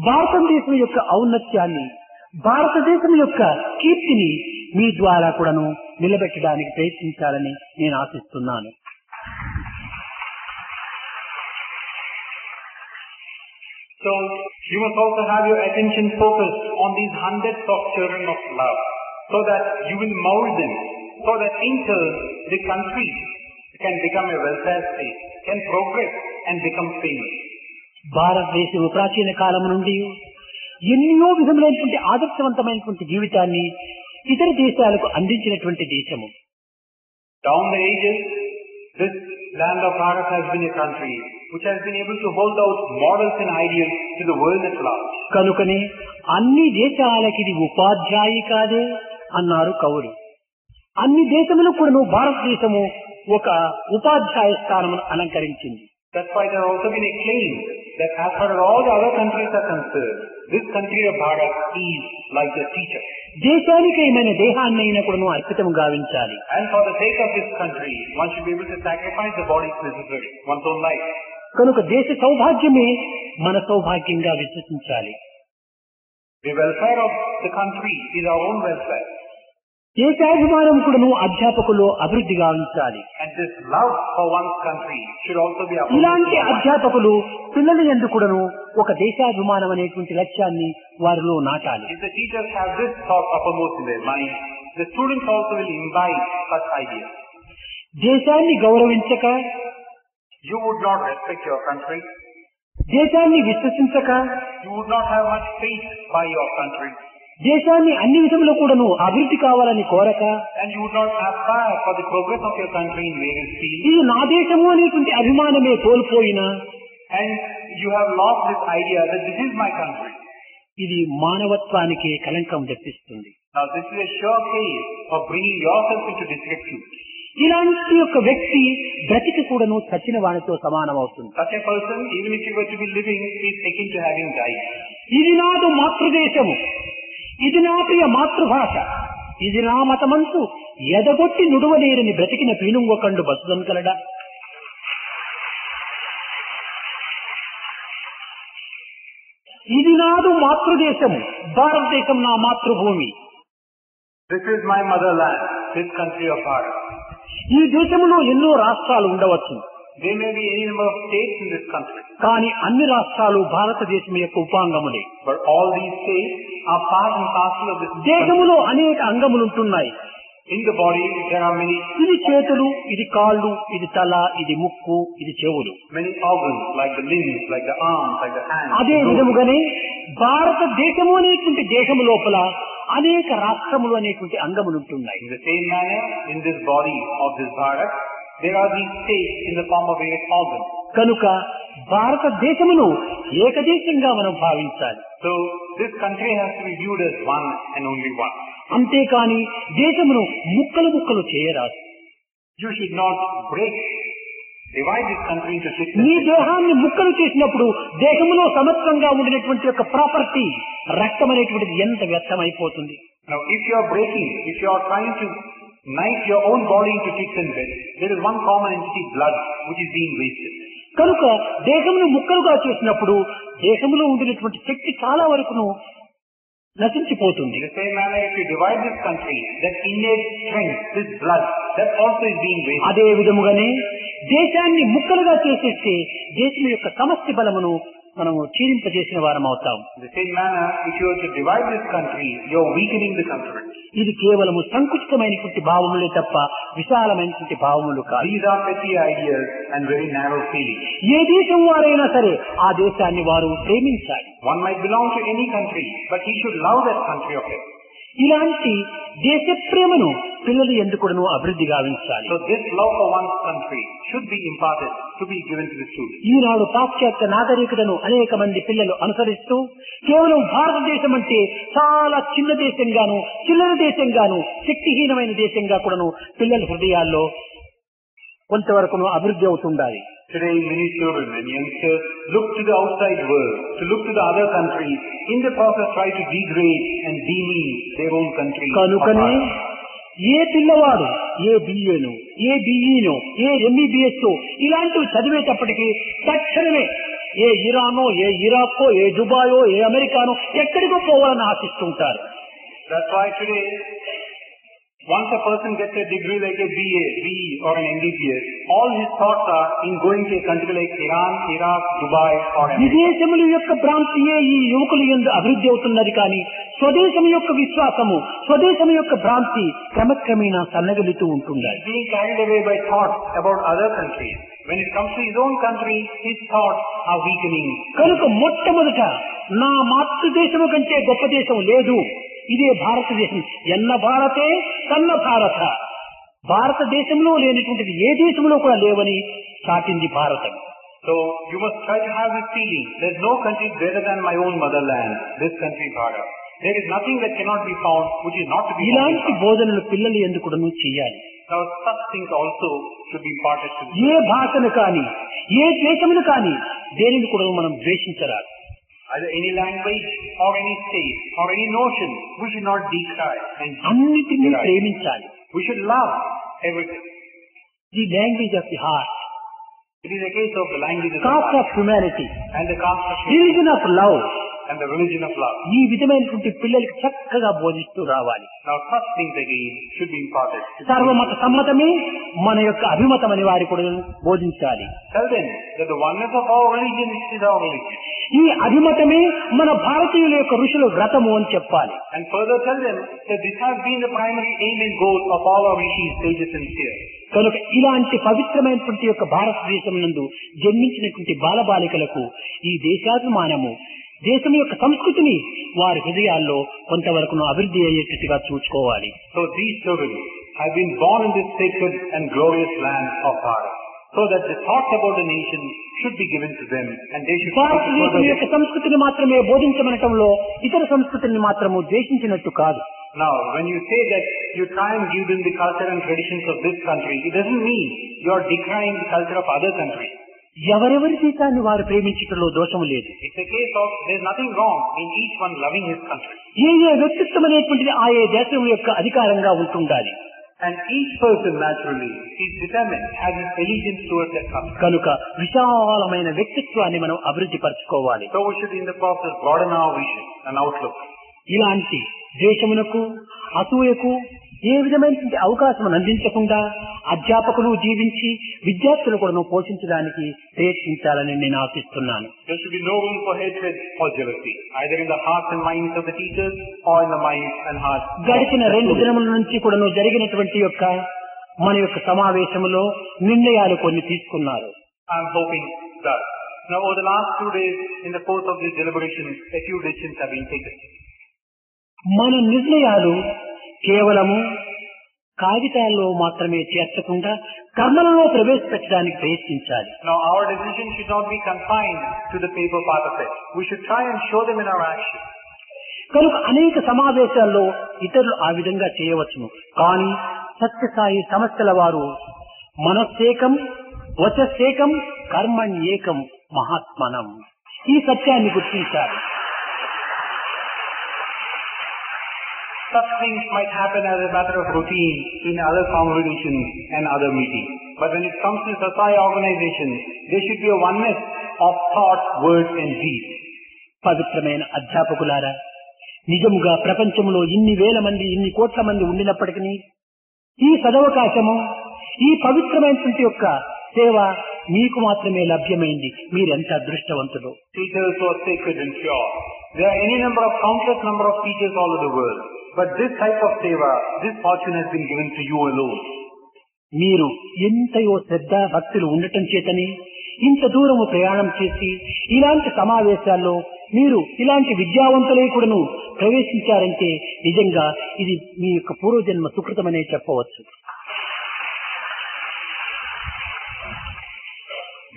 భారతదేశం యొక్క ఔన్నత్యాన్ని, భారతదేశం యొక్క కీర్తిని మీ ద్వారా కూడాను నిలబెట్టడానికి ప్రయత్నించాలని నేను ఆశిస్తున్నాను. So you must also have your attention focused on these hundreds of children of love, so that you will mold them, so that in turn the country can become a welfare state, can progress and become famous. భారతదేశం ప్రాచీన కాలం నుండి ఎన్నో విధములైనటువంటి ఆదర్శవంతమైనటువంటి జీవితాన్ని ఇతర దేశాలకు అందించినటువంటి దేశము. Down the ages, this land of Bharat has been a country which has been able to hold out models and ideals to the world at large. కనుకనే అన్ని దేశాలకి ఇది ఉపాధ్యాయి కాదే అన్నారు కవులు. అన్ని దేశములకు కూడా భారతదేశము ఒక ఉపాధ్యాయ స్థానమును అలంకరించింది. That's why there has also been a claim that as far as all the other countries are concerned, this country of Bharat is like a teacher. దేశానికి ఏమైనా దేహాన్ని అయినా కూడా అర్పితం గావించాలి. And for the sake of this country, one should be able to sacrifice the bodies necessary, one's own life. కనుక దేశ సౌభాగ్యమే మన సౌభాగ్యంగా విశ్వసించాలి. The welfare of the country is our own welfare. దేశాభిమానం కూడా అధ్యాపకులు అభివృద్ధి గావించాలి. And this love for one's country should also be upon. ఇలాంటి అధ్యాపకులు పిల్లల యందు కూడాను ఒక దేశాభిమానం అనేటువంటి లక్ష్యాన్ని వారిలో నాటాలి. If the teachers have this thought uppermost in their mind, the students also will imbibe such ideas. దేశాన్ని గౌరవించక, You would not respect your country. దేశాన్ని విశ్వసించక, You would not have much faith by your country. దేశాన్ని అన్ని విధములో కూడాను అభివృద్ధి కావాలని కోరక, And you would not aspire for the progress of your country in various fields. ఇది నా దేశము అనేటువంటి అభిమానమే కోల్పోయినా, And you have lost this idea that this is my country. ఇది మానవత్వానికి కలంకం తెప్పిస్తుంది. Now this is a sure case of bringing yourself into disrepute. ఇలాంటి యొక్క వ్యక్తి బ్రతికి కూడాను చచ్చిన వానితో సమానమవుతుంది. Such a person, even if he were to be living, is akin to having died. ఇది నాదు మాతృదేశము, ఇది నా ప్రియ మాతృభాష, ఇది నా మతమంతు ఎదగొట్టి నుడువలేరని బ్రతికిన పీనుంగొకండు బసుదం కలడా. ఇది నాదు మాతృదేశము, భారతదేశం నా మాతృభూమి. This is my motherland, this country of Bharat. ఈ దేశంలో ఎన్నో రాష్ట్రాలు ఉండవచ్చు. There may be any number of states in this country. కానీ అన్ని రాష్ట్రాలు భారతదేశం యొక్క ఉపాంగములే. But all these states are part and parcel of this country. దేశములో అనేక అంగములుంటున్నాయి. In the body there are many ఇది చేతులు, ఇది కాళ్ళు, ఇది తల, ఇది ముక్కు, ఇది చెవులు. many organs, like the limbs, like the arms, like the hands. అదే విధముగానే భారతదేశము అనేటువంటి దేశము లోపల అనేక రాష్ట్రములు అనేటువంటి అంగములుంటున్నాయి. In the same manner, in this body of this Bharat, there are these states in the form of various organs. కనుక భారతదేశమును ఏకదేశంగా మనం భావించాలి. So this country has to be viewed as one and only one. అంతేకాని దేశమును ముక్కలు ముక్కలు చేయరాదు. You should not divide this country into six. నీ దేహాన్ని ముక్కలు చేసినప్పుడు దేశంలో సమత్వంగా ఉండినటువంటి యొక్క ప్రాపర్టీ రక్తం అనేటువంటిది ఎంత వ్యర్థమైపోతుంది. Now if you are trying to knife your own body into ticks and bits, there is one common entity, blood, which is being wasted. కనుక దేశమును ముక్కలుగా చేసినప్పుడు దేశంలో ఉండినటువంటి శక్తి చాలా వరకును నశించిపోతుంది. In the same manner, if you divide this country, that innate strength, this blood, that also is being wasted. అదే విధముగానే దేశాన్ని ముక్కలుగా చేసేస్తే దేశం యొక్క సమష్టి బలమును మనము క్షీణింపజేసిన వారం అవుతాం. In the same manner, if you were to divide this country, you are weakening the country. ఇది కేవలము సంకుచితమైనటువంటి భావములే తప్ప విశాలమైనటువంటి భావములు కాదు. These are petty ideas and very narrow feelings. ఏ దేశం వారైనా సరే ఆ దేశాన్ని వారు ప్రేమించాలి. One might belong to any country, but he should love that country of his. ఇలాంటి దేశ ప్రేమను పిల్లలు ఎందుకును అభివృద్ధి గావించాలి. So this love for one's country should be imparted, to be given to the students. ఈనాడు పాశ్చాత్య నాగరికతను అనేక మంది పిల్లలు అనుసరిస్తూ కేవలం భారతదేశం అంటే చాలా చిన్న దేశంగాను, చిల్లర దేశంగాను, శక్తిహీనమైన దేశంగా కూడాను పిల్లల హృదయాల్లో కొంతవరకును అభివృద్ధి అవుతుండాలి. Today many children and youngsters look to the outside world, to look to the other countries, in the process try to degrade and demean their own country. కనుకనే ఏ పిల్లవాడు ఏ బిఏను, ఏ బిఈనో, ఏ ఎంబీబీఎస్ ఇలాంటివి చదివేటప్పటికీ తక్షణమే ఏ ఇరానో, ఏ ఇరాకో, ఏ దుబాయో, ఏ అమెరికానో ఎక్కడికో పోవాలని ఆశిస్తుంటారు. That's why today Once a person gets a degree like a BA, BE or an MBBS, all his thoughts are in going to a country like Iran, Iraq, Dubai or America. విదేశముల యొక్క భ్రాంతియే ఈ యువకుల యందు అభివృద్ధి అవుతున్నది కానీ స్వదేశం యొక్క విశ్వాసము, స్వదేశం యొక్క భ్రాంతి క్రమక్రమేణా సన్నగిలుతూ ఉంటుంది. Being carried away by thoughts about other countries. When it comes to his own country, his thoughts are weakening. కనుక మొట్టమొదట నా మాతృదేశము కంటే గొప్ప దేశం లేదు, ఇదే భారతదేశం. ఎన్న భారతే కన్న భారత. భారతదేశంలో లేనిటువంటిది ఏ దేశంలో కూడా లేవని చాటింది భారతం. So you must try to have this feeling. There is no country greater than my own motherland, this country Bharat. There is nothing that cannot be found which is not to be found. ఇలాంటి బోధనలు పిల్లలు ఎందుకు చేయాలి? Now such things also should be imparted to them. ఏ భాషను కానీ ఏ దేశమును కానీ దేనిని కూడా మనం ద్వేషించరాదు. Either any language or any state or any notion, we should not decry and అన్నిటినీ ప్రేమించాలి. we should love everything. The language of the heart, It is a case of the language of the cost heart of humanity, and the caste of religion of love. and the religion of love. ఈ విధమైనటువంటి పిల్లలకి చక్కగా బోధిస్తూ రావాలి. Now such things again should be imparted. సర్వమత సమ్మతమే మన యొక్క అభిమతం అని వారి కూడా బోధించాలి. Tell them that the oneness of our religion is our religion. ఈ అభిమతమే మన భారతీయుల యొక్క ఋషుల వ్రతము అని చెప్పాలి. And further tell them that this has been the primary aim and goal of all our rishis, sages and seers. కనుక ఇలాంటి పవిత్రమైనటువంటి యొక్క భారతదేశం నందు జన్మించినటువంటి బాలబాలికలకు ఈ దేశాభిమానము, దేశం యొక్క సంస్కృతిని వారి హృదయాల్లో కొంతవరకు అభివృద్ధి అయ్యేటట్టుగా చూసుకోవాలి. So these children have been born in this sacred and glorious land of Bharat, so that the thoughts about the nation should be given to them and they should భారతదేశం యొక్క సంస్కృతిని మాత్రమే బోధించమనటంలో ఇతర సంస్కృతిని మాత్రము ద్వేషించినట్టు కాదు. Now, when you say that you try and give them the culture and traditions of this country, it doesn't mean you are decrying the culture of other countries. ఎవరెవరి దేశాన్ని వారు ప్రేమించటంలో దోషము లేదు. It's a case of there's nothing wrong in each one loving his country. ఏ ఏ వ్యక్తిత్వం అనేటువంటిది ఆయా దేశం యొక్క అధికారంగా ఉంటుండాలి. And each person naturally is determined, has his allegiance towards that country. కనుక విశాలమైన వ్యక్తిత్వాన్ని మనం అభివృద్ధి పరచుకోవాలి. So we should in the process broaden our vision and outlook. ఇలాంటి ద్వేషమునకు, అసూయకు ఏ విధమైనటువంటి అవకాశం అందించకుండా అధ్యాపకులు జీవించి విద్యార్థులు కూడా పోషించడానికి ప్రయత్నించాలని నేను ఆశిస్తున్నాను. There should be no room for hatred or jealousy, either in the hearts and minds of the teachers or in the minds and hearts. గడిచిన 2 దినముల నుంచి కూడా జరిగినటువంటి యొక్క మన యొక్క సమావేశంలో నిర్ణయాలు కొన్ని తీసుకున్నారు. I am hoping that now over the last 2 days in the course of this deliberation, a few decisions have been taken. మన నిర్ణయాలు కేవలము కాగితాల్లో మాత్రమే చేర్చకుండా కర్మలలో ప్రవేశపెట్టడానికి ప్రయత్నించాలి. Now our decision should not be confined to the paper part of it. We should try and show them in our action. కనుక అనేక సమావేశాల్లో ఇతరులు ఆ విధంగా చేయవచ్చును. కానీ సత్యసాయి సమస్యల వారు మనస్సేకం వచస్సేకం కర్మణ్యేకం మహాత్మనం ఈ సత్యాన్ని గుర్తించాలి. Such things might happen as a matter of routine in other congregations and other meetings. But when it comes to Satsai organization, there should be a oneness of thought, word and deed. పవిత్రమైన అధ్యాపకులారా, నిజముగా ప్రపంచంలో ఇన్ని వేల మంది, ఇన్ని కోట్ల మంది ఉండినప్పటికీ ఈ సదవకాశము, ఈ పవిత్రమైనటువంటి యొక్క సేవ మీకు మాత్రమే లభ్యమైంది. మీరెంత అదృష్టవంతులు. Teachers who are sacred and pure. There are any number of countless number of teachers all over the world. But this type of seva, this fortune has been given to you alone. మీరు ఎంతయో శ్రద్ధ భక్తులు ఉండటం చేతని ఇంత దూరము ప్రయాణం చేసి ఇలాంటి సమావేశాల్లో మీరు ఇలాంటి విద్యావంతులై కూడాను ప్రవేశించారంటే నిజంగా ఇది మీ యొక్క పూర్వజన్మ సుకృతమనే చెప్పవచ్చు.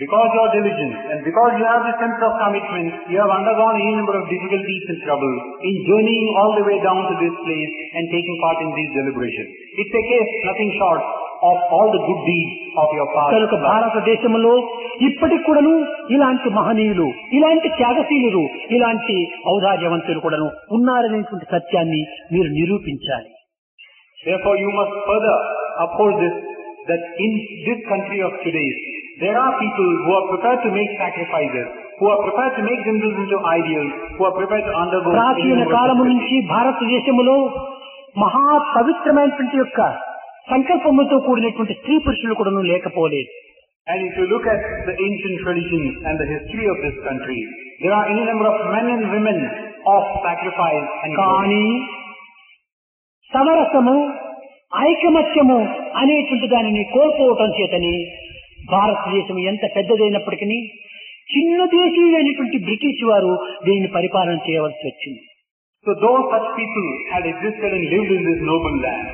Because you are diligent and because you have the sense of commitment, you have undergone any number of difficulties and trouble in journeying all the way down to this place and taking part in these deliberations. It's a case nothing short of all the good deeds of your past. కనుక భారతదేశంలో ఇప్పటికి కూడాను ఇలాంటి మహనీయులు, ఇలాంటి త్యాగశీలులు, ఇలాంటి ఔదార్యవంతులు కూడాను ఉన్నారనేటువంటి సత్యాన్ని మీరు నిరూపించాలి. Therefore you must further uphold this, that in this country of today, there are people who are prepared to make sacrifices, who are prepared to make themselves into ideals, who are prepared to undergo. ప్రాచీన కాలము నుంచి భారతదేశంలో మహా పవిత్రమైనటువంటి యొక్క సంకల్పముతో కూడినటువంటి స్త్రీ పురుషులు కూడా లేకపోలేదు. And if you look at the ancient traditions and the history of this country, there are any number of men and women of sacrifice and కానీ సమరసము ఐకమత్యము అనేటువంటి దానిని కోల్పోవటం చేతని భారతదేశం ఎంత పెద్దదైనప్పటికీ చిన్న దేశీయులైనటువంటి బ్రిటిష్ వారు దీనిని పరిపాలన చేయవలసి వచ్చింది. So though such people had existed and lived in this noble land,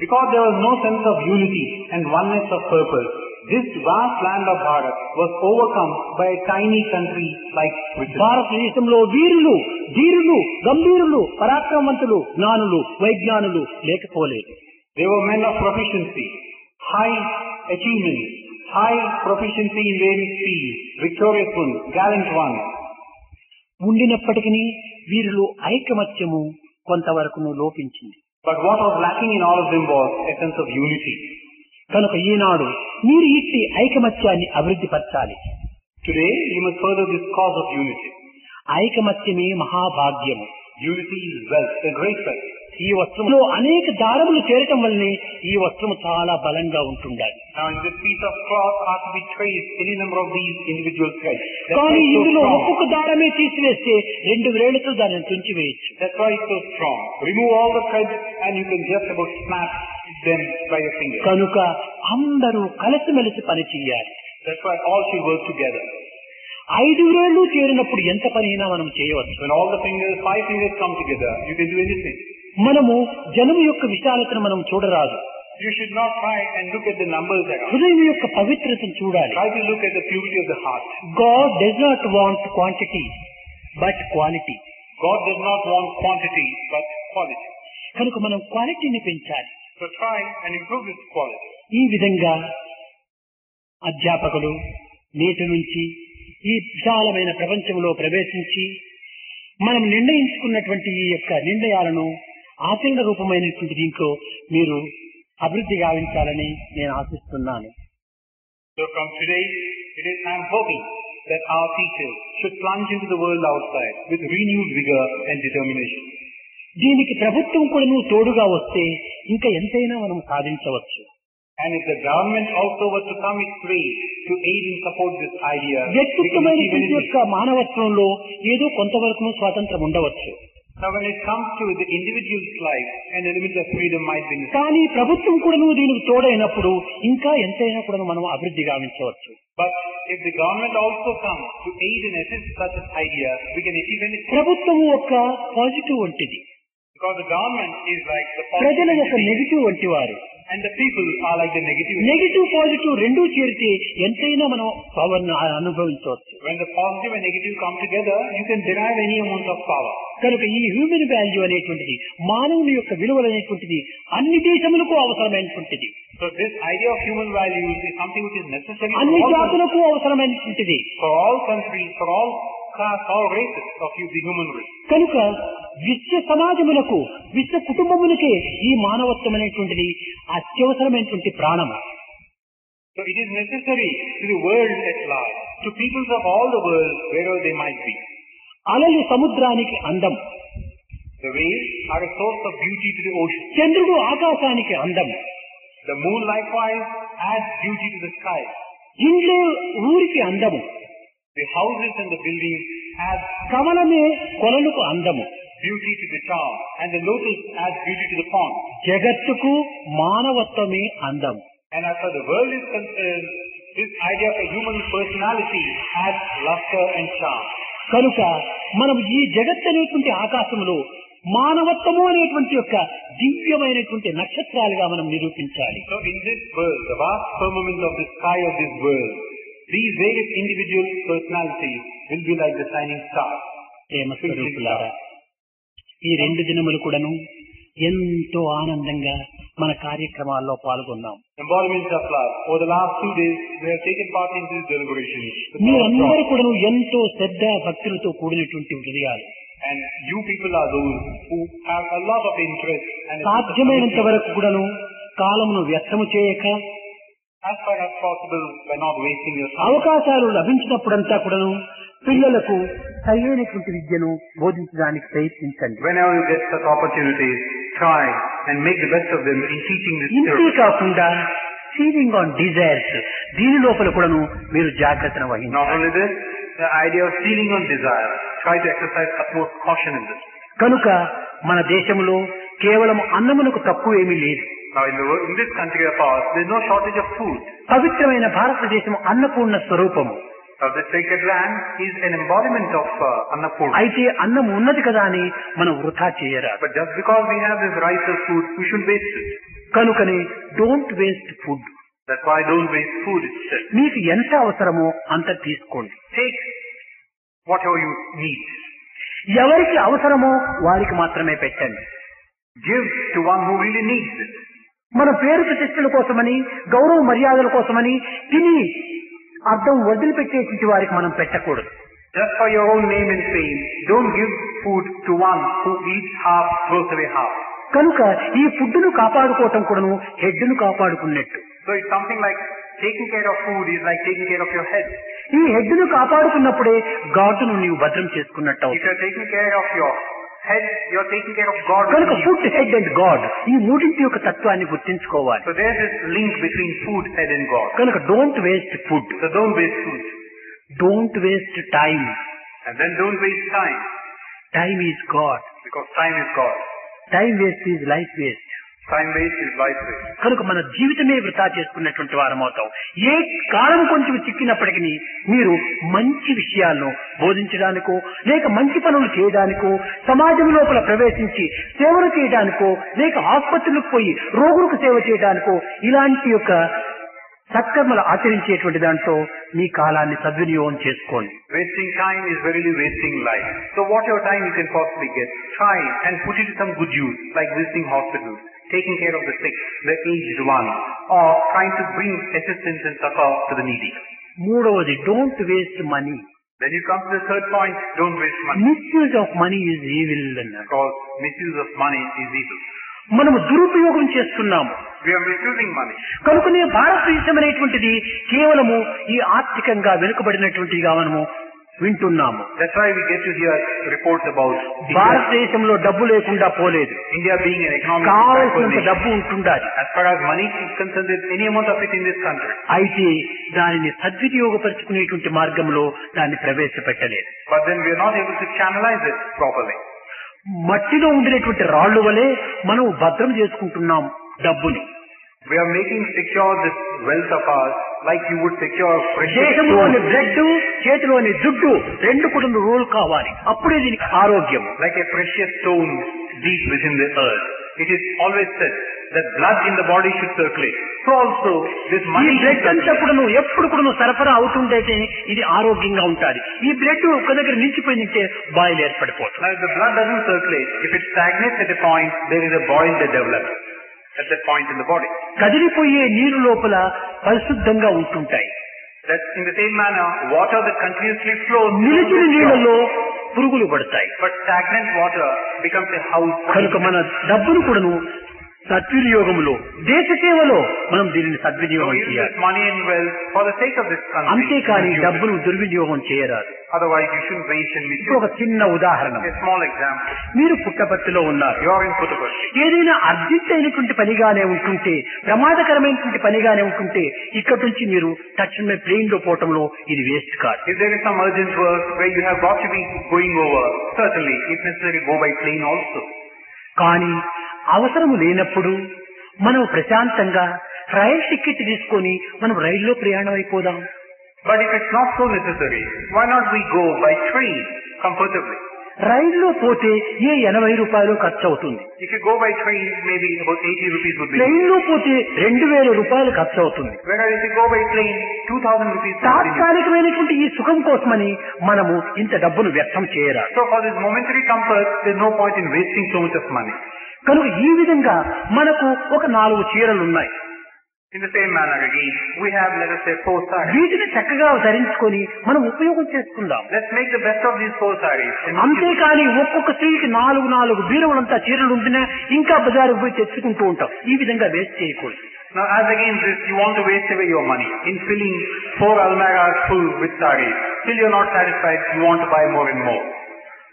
because there was no sense of unity and oneness of purpose, this vast land of Bharat was overcome by a tiny country like Switzerland. భారతదేశంలో వీరులు, ధీరులు, గంభీరులు, పరాక్రమవంతులు, జ్ఞానులు, వైజ్ఞానులు లేకపోలేదు. They were men of proficiency, high achievements, high proficiency in various fields, victorious ones, gallant ones. ఉండినప్పటికీ వీరిలో ఐకమత్యము కొంతవరకు లోపించింది. But what was lacking in all of them was a sense of unity. కనుక ఈనాడు మీరు ఇట్టి ఐకమత్యాన్ని అభివృద్ధి పరచాలి. Today, you must further this cause of unity. ఐకమత్యమే మహాభాగ్యము. Unity is wealth, a great wealth. ఈ వస్త్రంలో అనేక దారములు చేరటం వల్లనే ఈ వస్త్రము చాలా బలంగా ఉంటుండాలి. Now in this piece of cloth are to be traced any number of these individual threads. కానీ ఇందులో ఒక్కొక్క దారమే తీసివేస్తే 2 వేళ్లతో దానిని తుంచివేయచ్చు. That's why it's so strong. Remove all the threads and you can just about snap them by your fingers. కనుక అందరూ కలిసిమెలిసి పని చేయాలి. That's why all should work together. 5 వేళ్లు చేరినప్పుడు ఎంత పనైనా మనం చేయవచ్చు. When all the fingers, 5 fingers come together, you can do anything. మనము జనము యొక్క విశాలతను మనం చూడరాదు. You should not try and look at the numbers around. హృదయం యొక్క పవిత్రతను చూడాలి. Try to look at the purity of the heart. God does not want quantity but quality. God does not want quantity but quality. కనుక మనం క్వాలిటీని పెంచాలి. So try and improve this quality. ఈ విధంగా అధ్యాపకులు నేటి నుంచి ఈ విశాలమైన ప్రపంచంలో ప్రవేశించి మనం నిర్ణయించుకున్నటువంటి ఈ యొక్క నిర్ణయాలను ఆచరణ రూపమైనటువంటి దీంట్లో మీరు అభివృద్ధి గావించాలని నేను ఆశిస్తున్నాను. So from today, I am hoping that our teachers should plunge into the world outside with renewed vigor and determination. దీనికి ప్రభుత్వం కూడా తోడుగా వస్తే ఇంకా ఎంతైనా మనం సాధించవచ్చు. And if the government also were to come its way to aid and support this idea, వ్యక్తిత్వమైనటువంటి యొక్క మానవత్వంలో ఏదో కొంతవరకు స్వాతంత్రం ఉండవచ్చు. Now when it comes to the individual's life, an element of freedom might be necessary. కానీ ప్రభుత్వం కూడా దీనికి తోడైనప్పుడు ఇంకా ఎంతైనా కూడా మనం అభివృద్ధి గావించవచ్చు. But if the government also comes to aid and assist such an idea, we can achieve anything. ప్రభుత్వం ఒక పాజిటివ్ వంటిది. Because the government is like the ప్రజల positive యొక్క నెగిటివ్ వంటి వారు. and the people are like the negative. Negative positive రెండూ చేరితే ఎంతైనా మనం పవర్ అనుభవించవచ్చు. When the positive and negative come together, you can derive any amount of power. కనుక ఈ హ్యూమన్ వాల్యూ అనేటువంటిది మానవుని యొక్క విలువలు అనేటువంటిది అన్ని దేశములకు అవసరమైనటువంటిది. So this idea of human values is something which is necessary అన్ని జాతులకు అవసరమైనటువంటిది. for all countries, for all class, all races of the human race. కనుక విశ్వ సమాజములకు విశ్వ కుటుంబములకే ఈ మానవత్వం అనేటువంటిది అత్యవసరమైనటువంటి ప్రాణము. So it is necessary to the world at large, to peoples of all the world, wherever they might be. అలలు సముద్రానికి అందం. The waves are a source of beauty to the ocean. చంద్రుడు ఆకాశానికి అందం. The moon likewise adds beauty to the sky. ఇండ్లు ఊరికి అందము. The houses and the buildings add కమలమే కొలలకు అందము. beauty to the town, and the lotus adds beauty to the pond. జగత్తుకు మానవత్వమే అందం. And as far as the world is concerned, this idea of a human personality adds luster and charm. కనుక మనం ఈ జగత్ అనేటువంటి ఆకాశంలో మానవత్వము అనేటువంటి యొక్క దివ్యమైనటువంటి నక్షత్రాలుగా మనం నిరూపించాలి. So in this world, the vast firmament of the sky of this world, these various individual personalities will be like the shining stars. ప్రేమస్వరూపులారా, ఈ 2 దినములు కూడాను ఎంతో ఆనందంగా మన కార్యక్రమాల్లో పాల్గొన్నాం. Embodiments of love. Over the last 2 days, we have taken part in these deliberations. మీరందరూ కూడాను ఎంతో శ్రద్ధ భక్తులతో కూడినటువంటి హృదయాలు. And you people are those who have a lot of interest. And సాధ్యమైనంత వరకు కూడాను కాలమును వ్యర్థము చేయక, as far as possible, by not wasting your time. అవకాశాలు లభించినప్పుడంతా కూడాను పిల్లలకు సరైనటువంటి విద్యను బోధించడానికి ప్రయత్నించండి. Whenever you get such opportunities, try and make the best of them in teaching this ఇంతే theory. కాకుండా ఫీలింగ్ ఆన్ డిజైర్స్ దీని లోపల కూడాను మీరు జాగ్రత్తను వహించాలి. Not only this, the idea of feeling on desire. Try to exercise utmost caution in this. కనుక మన దేశంలో కేవలం అన్నమునకు తక్కువ ఏమీ లేదు. Now in this country of ours, there is no shortage of food. పవిత్రమైన భారతదేశం అన్నపూర్ణ స్వరూపము. Now this sacred land is an embodiment of Annapurna. అయితే అన్నం ఉన్నది కదా అని మనం వృథా చేయరాదు. But just because we have this rice of food, we shouldn't waste it. కనుకనే don't waste food. That's why don't waste food itself. మీకు ఎంత అవసరమో అంత తీసుకోండి. Take whatever you need. ఎవరికి అవసరమో వారికి మాత్రమే పెట్టండి. Give to one who really needs it. మన పేరు ప్రతిష్టల కోసమని గౌరవ మర్యాదల కోసమని తిని అర్థం వదిలిపెట్టేటువంటి వారికి మనం పెట్టకూడదు. Just for your own name and fame, don't give food to one who eats half, throws away half. కనుక ఈ ఫుడ్ ను కాపాడుకోవటం కూడాను హెడ్ ను కాపాడుకున్నట్టు. So it's something like taking care of food is like taking care of your head. ఈ head ను కాపాడుకున్నప్పుడే గాడ్ను నీవు భద్రం చేసుకున్నట్టు If అవుతుంది. you're taking care of your head, you're taking care of God. కనుక within you. Food head and God ఈ మూడింటి యొక్క తత్వాన్ని గుర్తించుకోవాలి. So there's this link between food, head and God. కనుక don't waste food, So don't waste food. Don't waste time. And then don't waste time. Time is God. Because time is God. Time waste is life waste. Time waste is life waste. కనుక మన జీవితమే వృథా చేసుకున్నటువంటి వారం అవుతాం. ఏ కాలం కొంచెం చిక్కినప్పటికీ మీరు మంచి విషయాలను బోధించడానికో లేక మంచి పనులు చేయడానికో సమాజం లోపల ప్రవేశించి సేవలు చేయడానికో లేక ఆసుపత్రులకు పోయి రోగులకు సేవ చేయడానికో ఇలాంటి యొక్క సత్కర్మలు ఆచరించేటువంటి దాంట్లో మీ కాలాన్ని సద్వినియోగం చేసుకోండి. Wasting time is verily wasting life. So whatever time you can possibly get, try and put it to some good use, like visiting hospitals, taking care of the sick, the aged one, or trying to bring assistance and succor to the needy. మూడవది don't waste money. Then you come to the third point, don't waste money. Misuse of money is evil అన్నారు. Because misuse of money is evil. మనము దురుపయోగం చేస్తున్నాము. We are misusing money. కనుకనే భారతదేశం అనేటువంటిది కేవలము ఈ ఆర్థికంగా వెనుకబడినటువంటిదిగా మనము వింటున్నాము. That's why we get to hear reports about భారతదేశంలో డబ్బు లేకుండా పోలేదు. India being an economic కావలసినంత backward డబ్బు nation. ఉంటుండాలి. As far as money is concerned, there's any amount of it in this country. అయితే దానిని సద్వినియోగపరుచుకునేటువంటి మార్గంలో దాన్ని ప్రవేశపెట్టలేదు. But then we are not able to channelize it properly. మట్టిలో ఉండినటువంటి రాళ్లు వలె మనం భద్రం చేసుకుంటున్నాం డబ్బుని. We are making secure this wealth of ours like you would secure precious దేశంలోని stones. బ్లడ్ చేతిలోని దుడ్డు రెండు కూడా రోల్ కావాలి. అప్పుడే దీనికి ఆరోగ్యం. Like a precious stone deep within the earth. It is always said that blood in the body should circulate. So also this ఈ money should బ్లడ్ అంతా circulate. కూడా ఎప్పుడు కూడా సరఫరా అవుతుంటే ఇది ఆరోగ్యంగా ఉంటుంది. ఈ బ్లడ్ ఒక దగ్గర నిలిచిపోయిందంటే boil ఏర్పడిపోతుంది. Now if the blood doesn't circulate, if it stagnates at a point, there is a boil that develops at that point in the body. కదిలిపోయే నీరు లోపల పరిశుద్ధంగా ఉంటుంటాయి. That in the same manner, water that continuously flows, నిలిచిన నీళ్లలో పురుగులు పడతాయి. but stagnant water becomes a house. కనుక మన డబ్బును కూడాను సద్వినియోగంలో దేశ సేవలో మనం దీనిని So సద్వినియోగం use చేయాలి. this money and wealth for the sake of this country. అంతేకాని Use it. డబ్బును దుర్వినియోగం చేయరాదు. Otherwise you shouldn't waste and ఇప్పుడు misuse. ఒక చిన్న ఉదాహరణ. A small example. మీరు పుట్టపర్తిలో ఉన్నారు. You are in Puttaparthi. ఏదైనా అర్జెంట్ అయినటువంటి పనిగానే ఉంటుంటే ప్రమాదకరమైనటువంటి పనిగానే ఉంటుంటే ఇక్కడ నుంచి మీరు తక్షణమే ప్లేన్ లో పోవటంలో ఇది వేస్ట్ కాదు. If there is some urgent work where you have got to be going over, certainly, if necessary, go by plane also. కానీ అవసరము లేనప్పుడు మనం ప్రశాంతంగా రైలు టికెట్ తీసుకొని మనం రైల్లో ప్రయాణం అయిపోదాం. But if it's not so necessary, why not we go by train comfortably? రైల్లో పోతే ఏ 80 రూపాయలు ఖర్చు అవుతుంది. If you go by train, maybe about 80 rupees would be. ట్రైన్లో పోతే 2000 రూపాయలు ఖర్చు అవుతుంది. Whereas if you go by plane, 2000 rupees would be. తాత్కాలికమైనటువంటి ఈ సుఖం కోసమని మనము ఇంత డబ్బును వ్యర్థం చేయరాదు. So for this momentary comfort, there's no point in wasting so much of money. కనుక ఈ విధంగా మనకు ఒక 4 చీరలు ఉన్నాయి. In the same manner again, we have, let us say, 4 sarees. వీటిని చక్కగా ధరించుకొని మనం ఉపయోగం చేసుకుందాం. Let's make the best of these 4 sarees. And అంతేకాని ఒక్కొక్క స్త్రీకి 4 బీరువులంతా చీరలు ఉంటేనే ఇంకా బజారుకు పోయి తెచ్చుకుంటూ ఉంటాం. ఈ విధంగా వేస్ట్ చేయకూడదు. Now as against this, you want to waste away your money in filling 4 almirahs full with sarees. Till you're not satisfied, you want to buy more and more.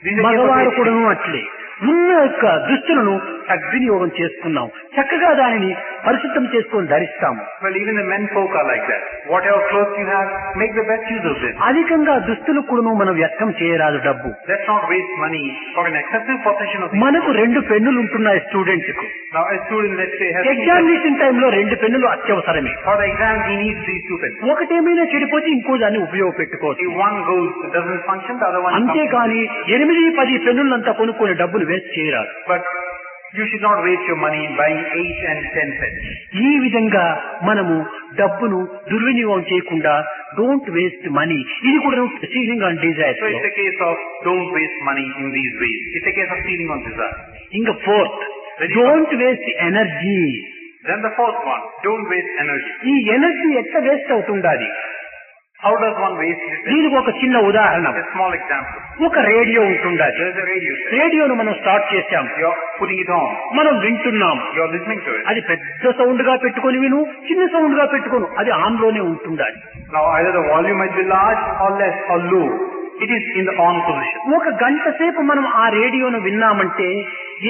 These are మగవారు capable- కూడాను అట్లే ఉన్న యొక్క దుస్తులను సద్వినియోగం చేసుకున్నాం, చక్కగా దానిని పరిశుద్ధం చేసుకొని ధరిస్తాము. Well, even the men folk are like that. Whatever clothes you have, make the best use of them. అధికంగా దుస్తులు కూడాను మనం వ్యర్థం చేయరాదు డబ్బు. Let's not waste money for an excessive possession of things. మనకు 2 పెన్నులు ఉంటున్నాయి స్టూడెంట్ కు. Now a student, let's say, has examination టైంలో 2 పెన్నులు అత్యవసరమే. for the exam he needs these 2 pens. ఒకటేమైనా చెడిపోతే ఇంకో దాన్ని ఉపయోగపెట్టుకోవచ్చు. If one goes doesn't function, the other one comes. అంతేకాని 8-10 పెన్నులంతా కొనుక్కొని డబ్బులు వేస్ట్ చేయరాదు. But you should not waste your money buying 8 and 10 pens. ఈ విధంగా మనము డబ్బును దుర్వినియోగం చేయకుండా డోంట్ వేస్ట్ మనీ, ఇది కూడా stealing on desire. So it's a case of don't waste money in these ways. It's a case of stealing on desire. ఇంకా fourth, don't waste energy. Then the fourth one, don't waste energy. ఈ energy ఎట్లా waste అవుతుండాలి? How does one waste it? దీనికి ఒక చిన్న ఉదాహరణ. A small example. ఒక radio ఉంటుండాలి. There is a radio set. రేడియోను మనం స్టార్ట్ చేశాం, You're putting it on. మనం వింటున్నాం. You're listening to it. అది పెద్ద సౌండ్ గా పెట్టుకొని విను, చిన్న సౌండ్ గా పెట్టుకోను, అది ఆన్ లోనే ఉంటుండాలి. Now either the volume might be large or less or low. It is in the on position. ఒక గంట సేపు మనం ఆ రేడియోను విన్నామంటే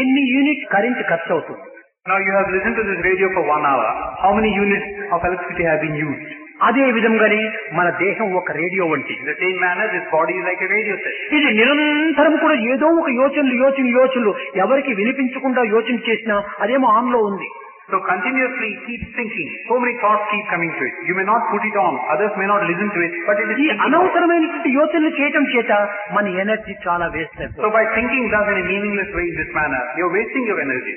ఎన్ని యూనిట్ కరెంట్ ఖర్చు అవుతుంది? Now you have listened to this radio for 1 hour. How many units of electricity have been used? అదే విధంగానే మన దేహం ఒక రేడియో వంటి. In the same manner, this body is like a radio set. ఇది నిరంతరం కూడా ఏదో ఒక యోచనలు ఎవరికి వినిపించకుండా యోచన చేసినా అదేమో ఆన్ లో ఉంది. So continuously keep thinking. So many thoughts keep coming to it. You may not put it on. Others may not listen to it. But it is ఈ thinking. అనవసరమైనటువంటి యోచనలు చేయటం చేత మన ఎనర్జీ చాలా వేస్ట్ అయిపోతుంది. So by thinking thus in a meaningless way in this manner, you're wasting your energy.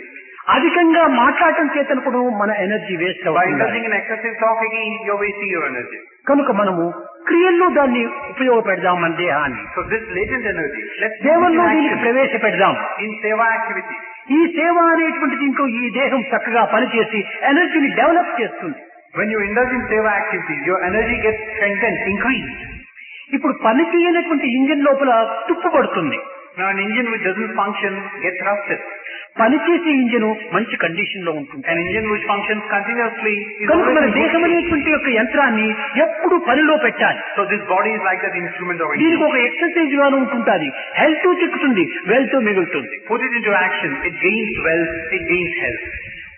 అధికంగా మాట్లాడటం చేత కూడా మన ఎనర్జీ వేస్ట్ By అవుతుంది. indulging in excessive talk again, you're wasting your energy. కనుక మనము క్రియల్లో దాన్ని ఉపయోగపెడదాం మన దేహాన్ని. So this latent energy, let's put it in సేవల్లో దీనికి action. ప్రవేశపెడదాం. In seva activity. ఈ సేవ అనేటువంటి దీంట్లో ఈ దేహం చక్కగా పనిచేసి ఎనర్జీని డెవలప్ చేస్తుంది. When you indulge in seva activities, your energy gets strengthened, increased. ఇప్పుడు పని చేయనటువంటి ఇంజిన్ లోపల తుప్పు పడుతుంది. Now an engine which doesn't function gets rusted. పనిచేసే ఇంజిన్ మంచి కండిషన్ లో ఉంటుంది. An engine which functions continuously is కనుక మన always in good దేహం shape. అనేటువంటి యొక్క యంత్రాన్ని ఎప్పుడు పనిలో పెట్టాలి. So this body is like that instrument or engine. దీనికి ఒక ఎక్సర్సైజ్ గాను ఉంటుంటుంది. హెల్త్ చిక్కుతుంది, వెల్త్ మిగులుతుంది. Put it into action, it gains wealth, it gains health.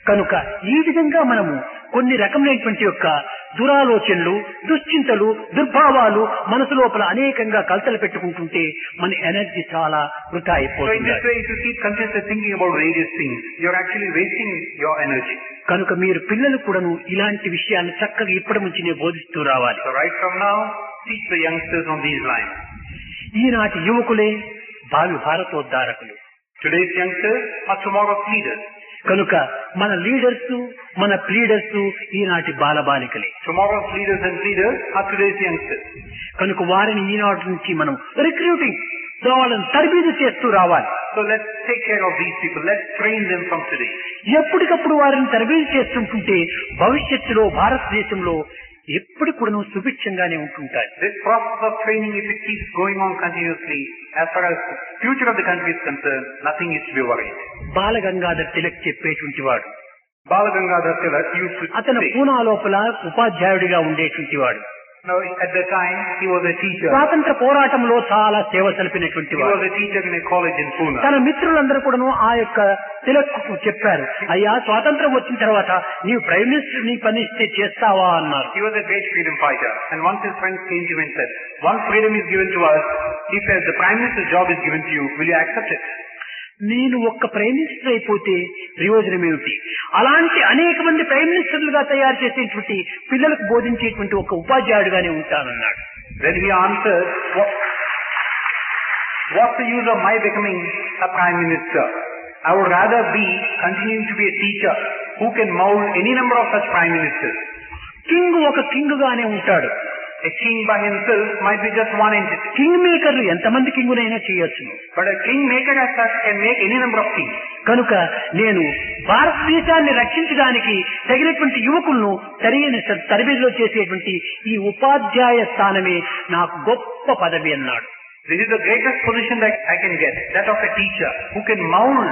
కనుక ఈ విధంగా మనము కొన్ని రకమైనటువంటి యొక్క దురాలోచనలు, దుశ్చింతలు, దుర్భావాలు మనసు లోపల అనేకంగా కలతలు పెట్టుకుంటుంటే మన ఎనర్జీ చాలా వృధా So in అయిపోతుంది. this way, if you keep continuously thinking about various things, you're actually wasting your energy. కనుక మీరు పిల్లలు కూడాను ఇలాంటి విషయాలు చక్కగా ఇప్పటి నుంచి బోధిస్తూ రావాలి. So right from now, teach the youngsters on these lines. ఈనాటి యువకులే భావి భారతోద్ధారకులు. Today's youngsters are tomorrow's leaders. కనుక మన లీడర్స్, మన ప్లీడర్స్ ఈనాటి బాలబాలికలే. Tomorrow's leaders and leaders are today's youngsters. కనుక వారిని ఈనాటి నుంచి మనం రిక్రూటింగ్ వాళ్ళని తరబీదు చేస్తూ రావాలి. So let's take care of these people. Let's train them from today. ఎప్పటికప్పుడు వారిని తరబీదు చేస్తుంటుంటే భవిష్యత్తులో భారతదేశంలో ఎప్పుడు కూడా సుభిక్షంగానే ఉంటుంటాయి. This process of training, if it keeps going on continuously, as far as the future of the country is concerned, nothing is to be worried. బాల గంగాధర్ తిలక్ చెప్పేటువంటి వాడు. Bala Gangadhar Tilak used to అతను say, పూనా లోపల ఉపాధ్యాయుడిగా ఉండేటువంటి వాడు. now at the time he was a teacher. స్వాతంత్ర పోరాటంలో చాలా సేవ సల్పినటువంటి He వాడు. was a teacher in a college in Pune. తన మిత్రులందరూ కూడాను ఆ యొక్క తిలక్కు చెప్పారు, అయ్యా స్వాతంత్రం వచ్చిన తర్వాత నీవు ప్రైమ్ మినిస్టర్ నీ పని ఇస్తే చేస్తావా అన్నారు. He was a great freedom fighter, and once his friends came to him and said, once freedom is given to us, he said, the prime minister's job is given to you, will you accept it? నేను ఒక్క prime minister అయిపోతే ప్రయోజనం ఏమిటి? అలాంటి అనేక మంది prime మినిస్టర్లుగా తయారు చేసేటువంటి పిల్లలకు బోధించేటువంటి ఒక ఉపాధ్యాయుడిగానే ఉంటానన్నాడు. Then he answered, what's the use of my becoming a prime minister? I would rather be continuing to be a teacher who can mold any number of such prime ministers. King ఒక king గానే ఉంటాడు. A king by himself might be just one entity. King మేకర్లు ఎంతమంది కింగునైనా చేయొచ్చును. But a king maker as such can make any number of kings. కనుక నేను భారతదేశాన్ని రక్షించడానికి తగినటువంటి యువకులను సరైన తరబేతిలో చేసేటువంటి ఈ ఉపాధ్యాయ స్థానమే నాకు గొప్ప పదవి అన్నాడు. This is the greatest position that I can get, that of a teacher who can mold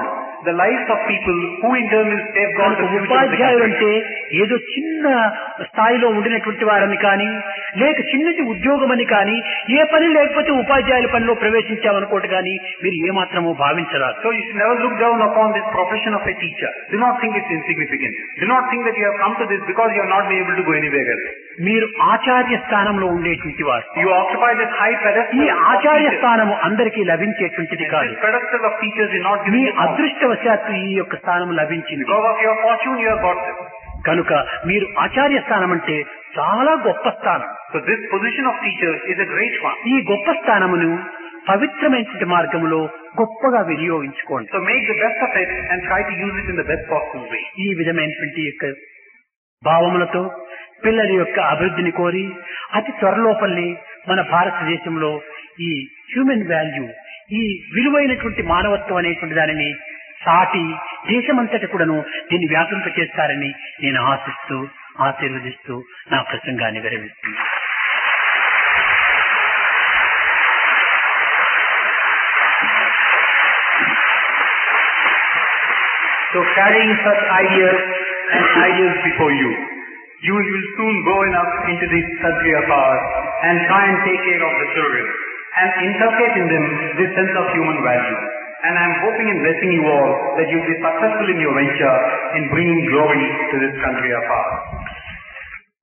the lives of people who in turn will safeguard the future of the ఉపాధ్యాయులు country. అంటే ఏదో చిన్న స్థాయిలో ఉండినటువంటి వారని కానీ లేక చిన్నది ఉద్యోగం అని కానీ ఏ పని లేకపోతే ఉపాధ్యాయుల పనిలో ప్రవేశించామనుకోటి కానీ మీరు ఏమాత్రమూ భావించరాదు. So you should never look down upon this profession of a teacher. Do not think it's insignificant. Do not think that you have come to this because you have not been able to go anywhere else. మీరు ఆచార్య స్థానంలో ఉండేటువంటి వారు. You occupy this high pedestal. ఈ ఆచార్య స్థానము అందరికీ లభించేటువంటిది కాదు. This pedestal of teachers is not me given to all. అదృష్టవశాత్తు ఈ యొక్క స్థానం లభించింది. Because of your fortune you have got this. కనుక మీరు ఆచార్య స్థానం అంటే చాలా గొప్ప స్థానం. So this position of teachers is a great one. ఈ గొప్ప స్థానమును పవిత్రమైనటువంటి మార్గంలో గొప్పగా వినియోగించుకోండి. So make the best of it and try to use it in the best possible way. ఈ విధమైనటువంటి యొక్క భావములతో పిల్లల యొక్క అభివృద్ధిని కోరి అతి త్వరలోపల్లి మన భారతదేశంలో ఈ హ్యూమన్ వాల్యూ, ఈ విలువైనటువంటి మానవత్వం అనేటువంటి దానిని సాటి దేశమంతటి కూడాను దీన్ని వ్యాపింప చేస్తారని నేను ఆశిస్తూ ఆశీర్వదిస్తూ నా ప్రసంగాన్ని విరమిస్తున్నాను. So carrying such ideas and ideas before you, you will soon go enough into this country of ours and try and take care of the children and inculcate in them this sense of human value. And I am hoping and blessing you all that you will be successful in your venture in bringing glory to this country of ours.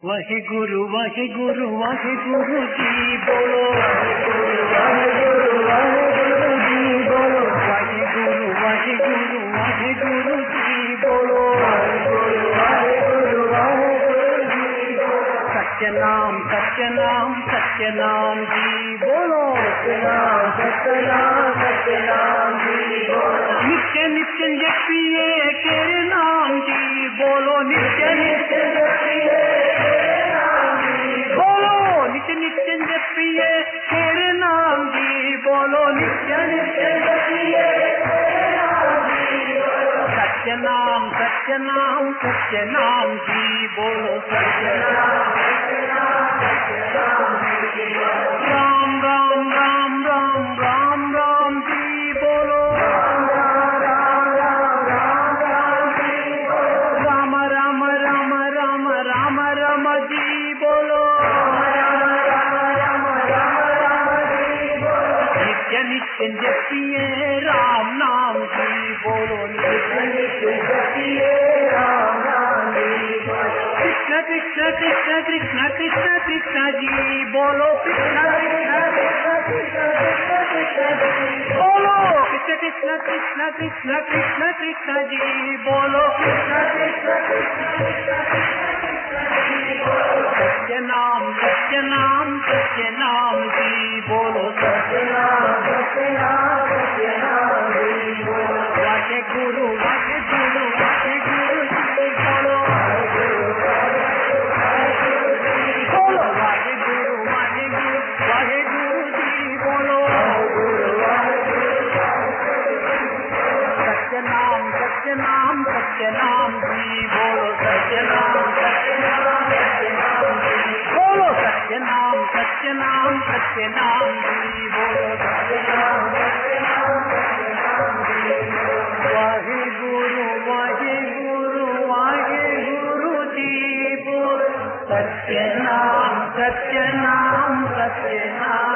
Waheguru Waheguru Waheguru ji बोलो, वाहेगुरु वाहेगुरु जी बोलो, वाहेगुरु वाहेगुरु वाहेगुरु जी बोलो, वाहेगुरु वाहेगुरु वाहेगुरु जी बोलो, सत्यनाम सत्यनाम सत्यनाम जी बोलो, सत्यनाम सत्यनाम सत्यनाम जी बोलो, नित्य नित्य जपिए तेरे नाम जी बोलो, नित्य नित्य जपिए नित्य नित्य जपिए तेरे नाम जी बोलो, नित्य नित्य जपिए तेरे नाम जी बोलो, सत्य नाम सत्य नाम सत्य नाम जी बोलो, सत्य नाम सत्य नाम सत्य नाम जी बोलो, राम राम राम राम राम राम जी बोलो, राम राम राम राम राम राम जी बोलो, राम राम राम राम राम राम जी बोलो, नित्य जपिए राम नाम जी बोलो, नित्य नित्य जपिए राम नाम जी बोलो, कृष्ण कृष्ण कृष्ण कृष्ण कृष्ण कृष्ण जी बोलो, कृष्ण कृष्ण कृष्ण कृष्ण कृष्ण कृष्ण जी बोलो, कृष्ण कृष्ण कृष्ण कृष्ण कृष्ण कृष्ण जी बोलो, कृष्ण कृष्ण कृष्ण कृष्ण कृष्ण जी बोलो, सत्य नाम सत्य नाम सत्य नाम जी बोलो, सत्य नाम सत्य नाम सत्य नाम जी बोलो, वाहेगुरु वाहेगुरु वाहेगुरु जी बोलो, वाहेगुरु वाहेगुरु जी बोलो, वाहेगुरु वाहेगुरु वाहेगुरु जी बोलो, वाहेगुरु वाहेगुरु सत्य नाम सत्य नाम सत्य नाम जी बोलो, सत्य नाम सत्य नाम सत्य नाम जी बोलो, सत्य नाम सत्य नाम सत्य नाम जी बोलो, सत्य नाम सत्य नाम सत्य नाम जी बोलो, वाहेगुरु वाहेगुरु वाहेगुरु जी बोलो, सत्य नाम सत्य नाम सत्य नाम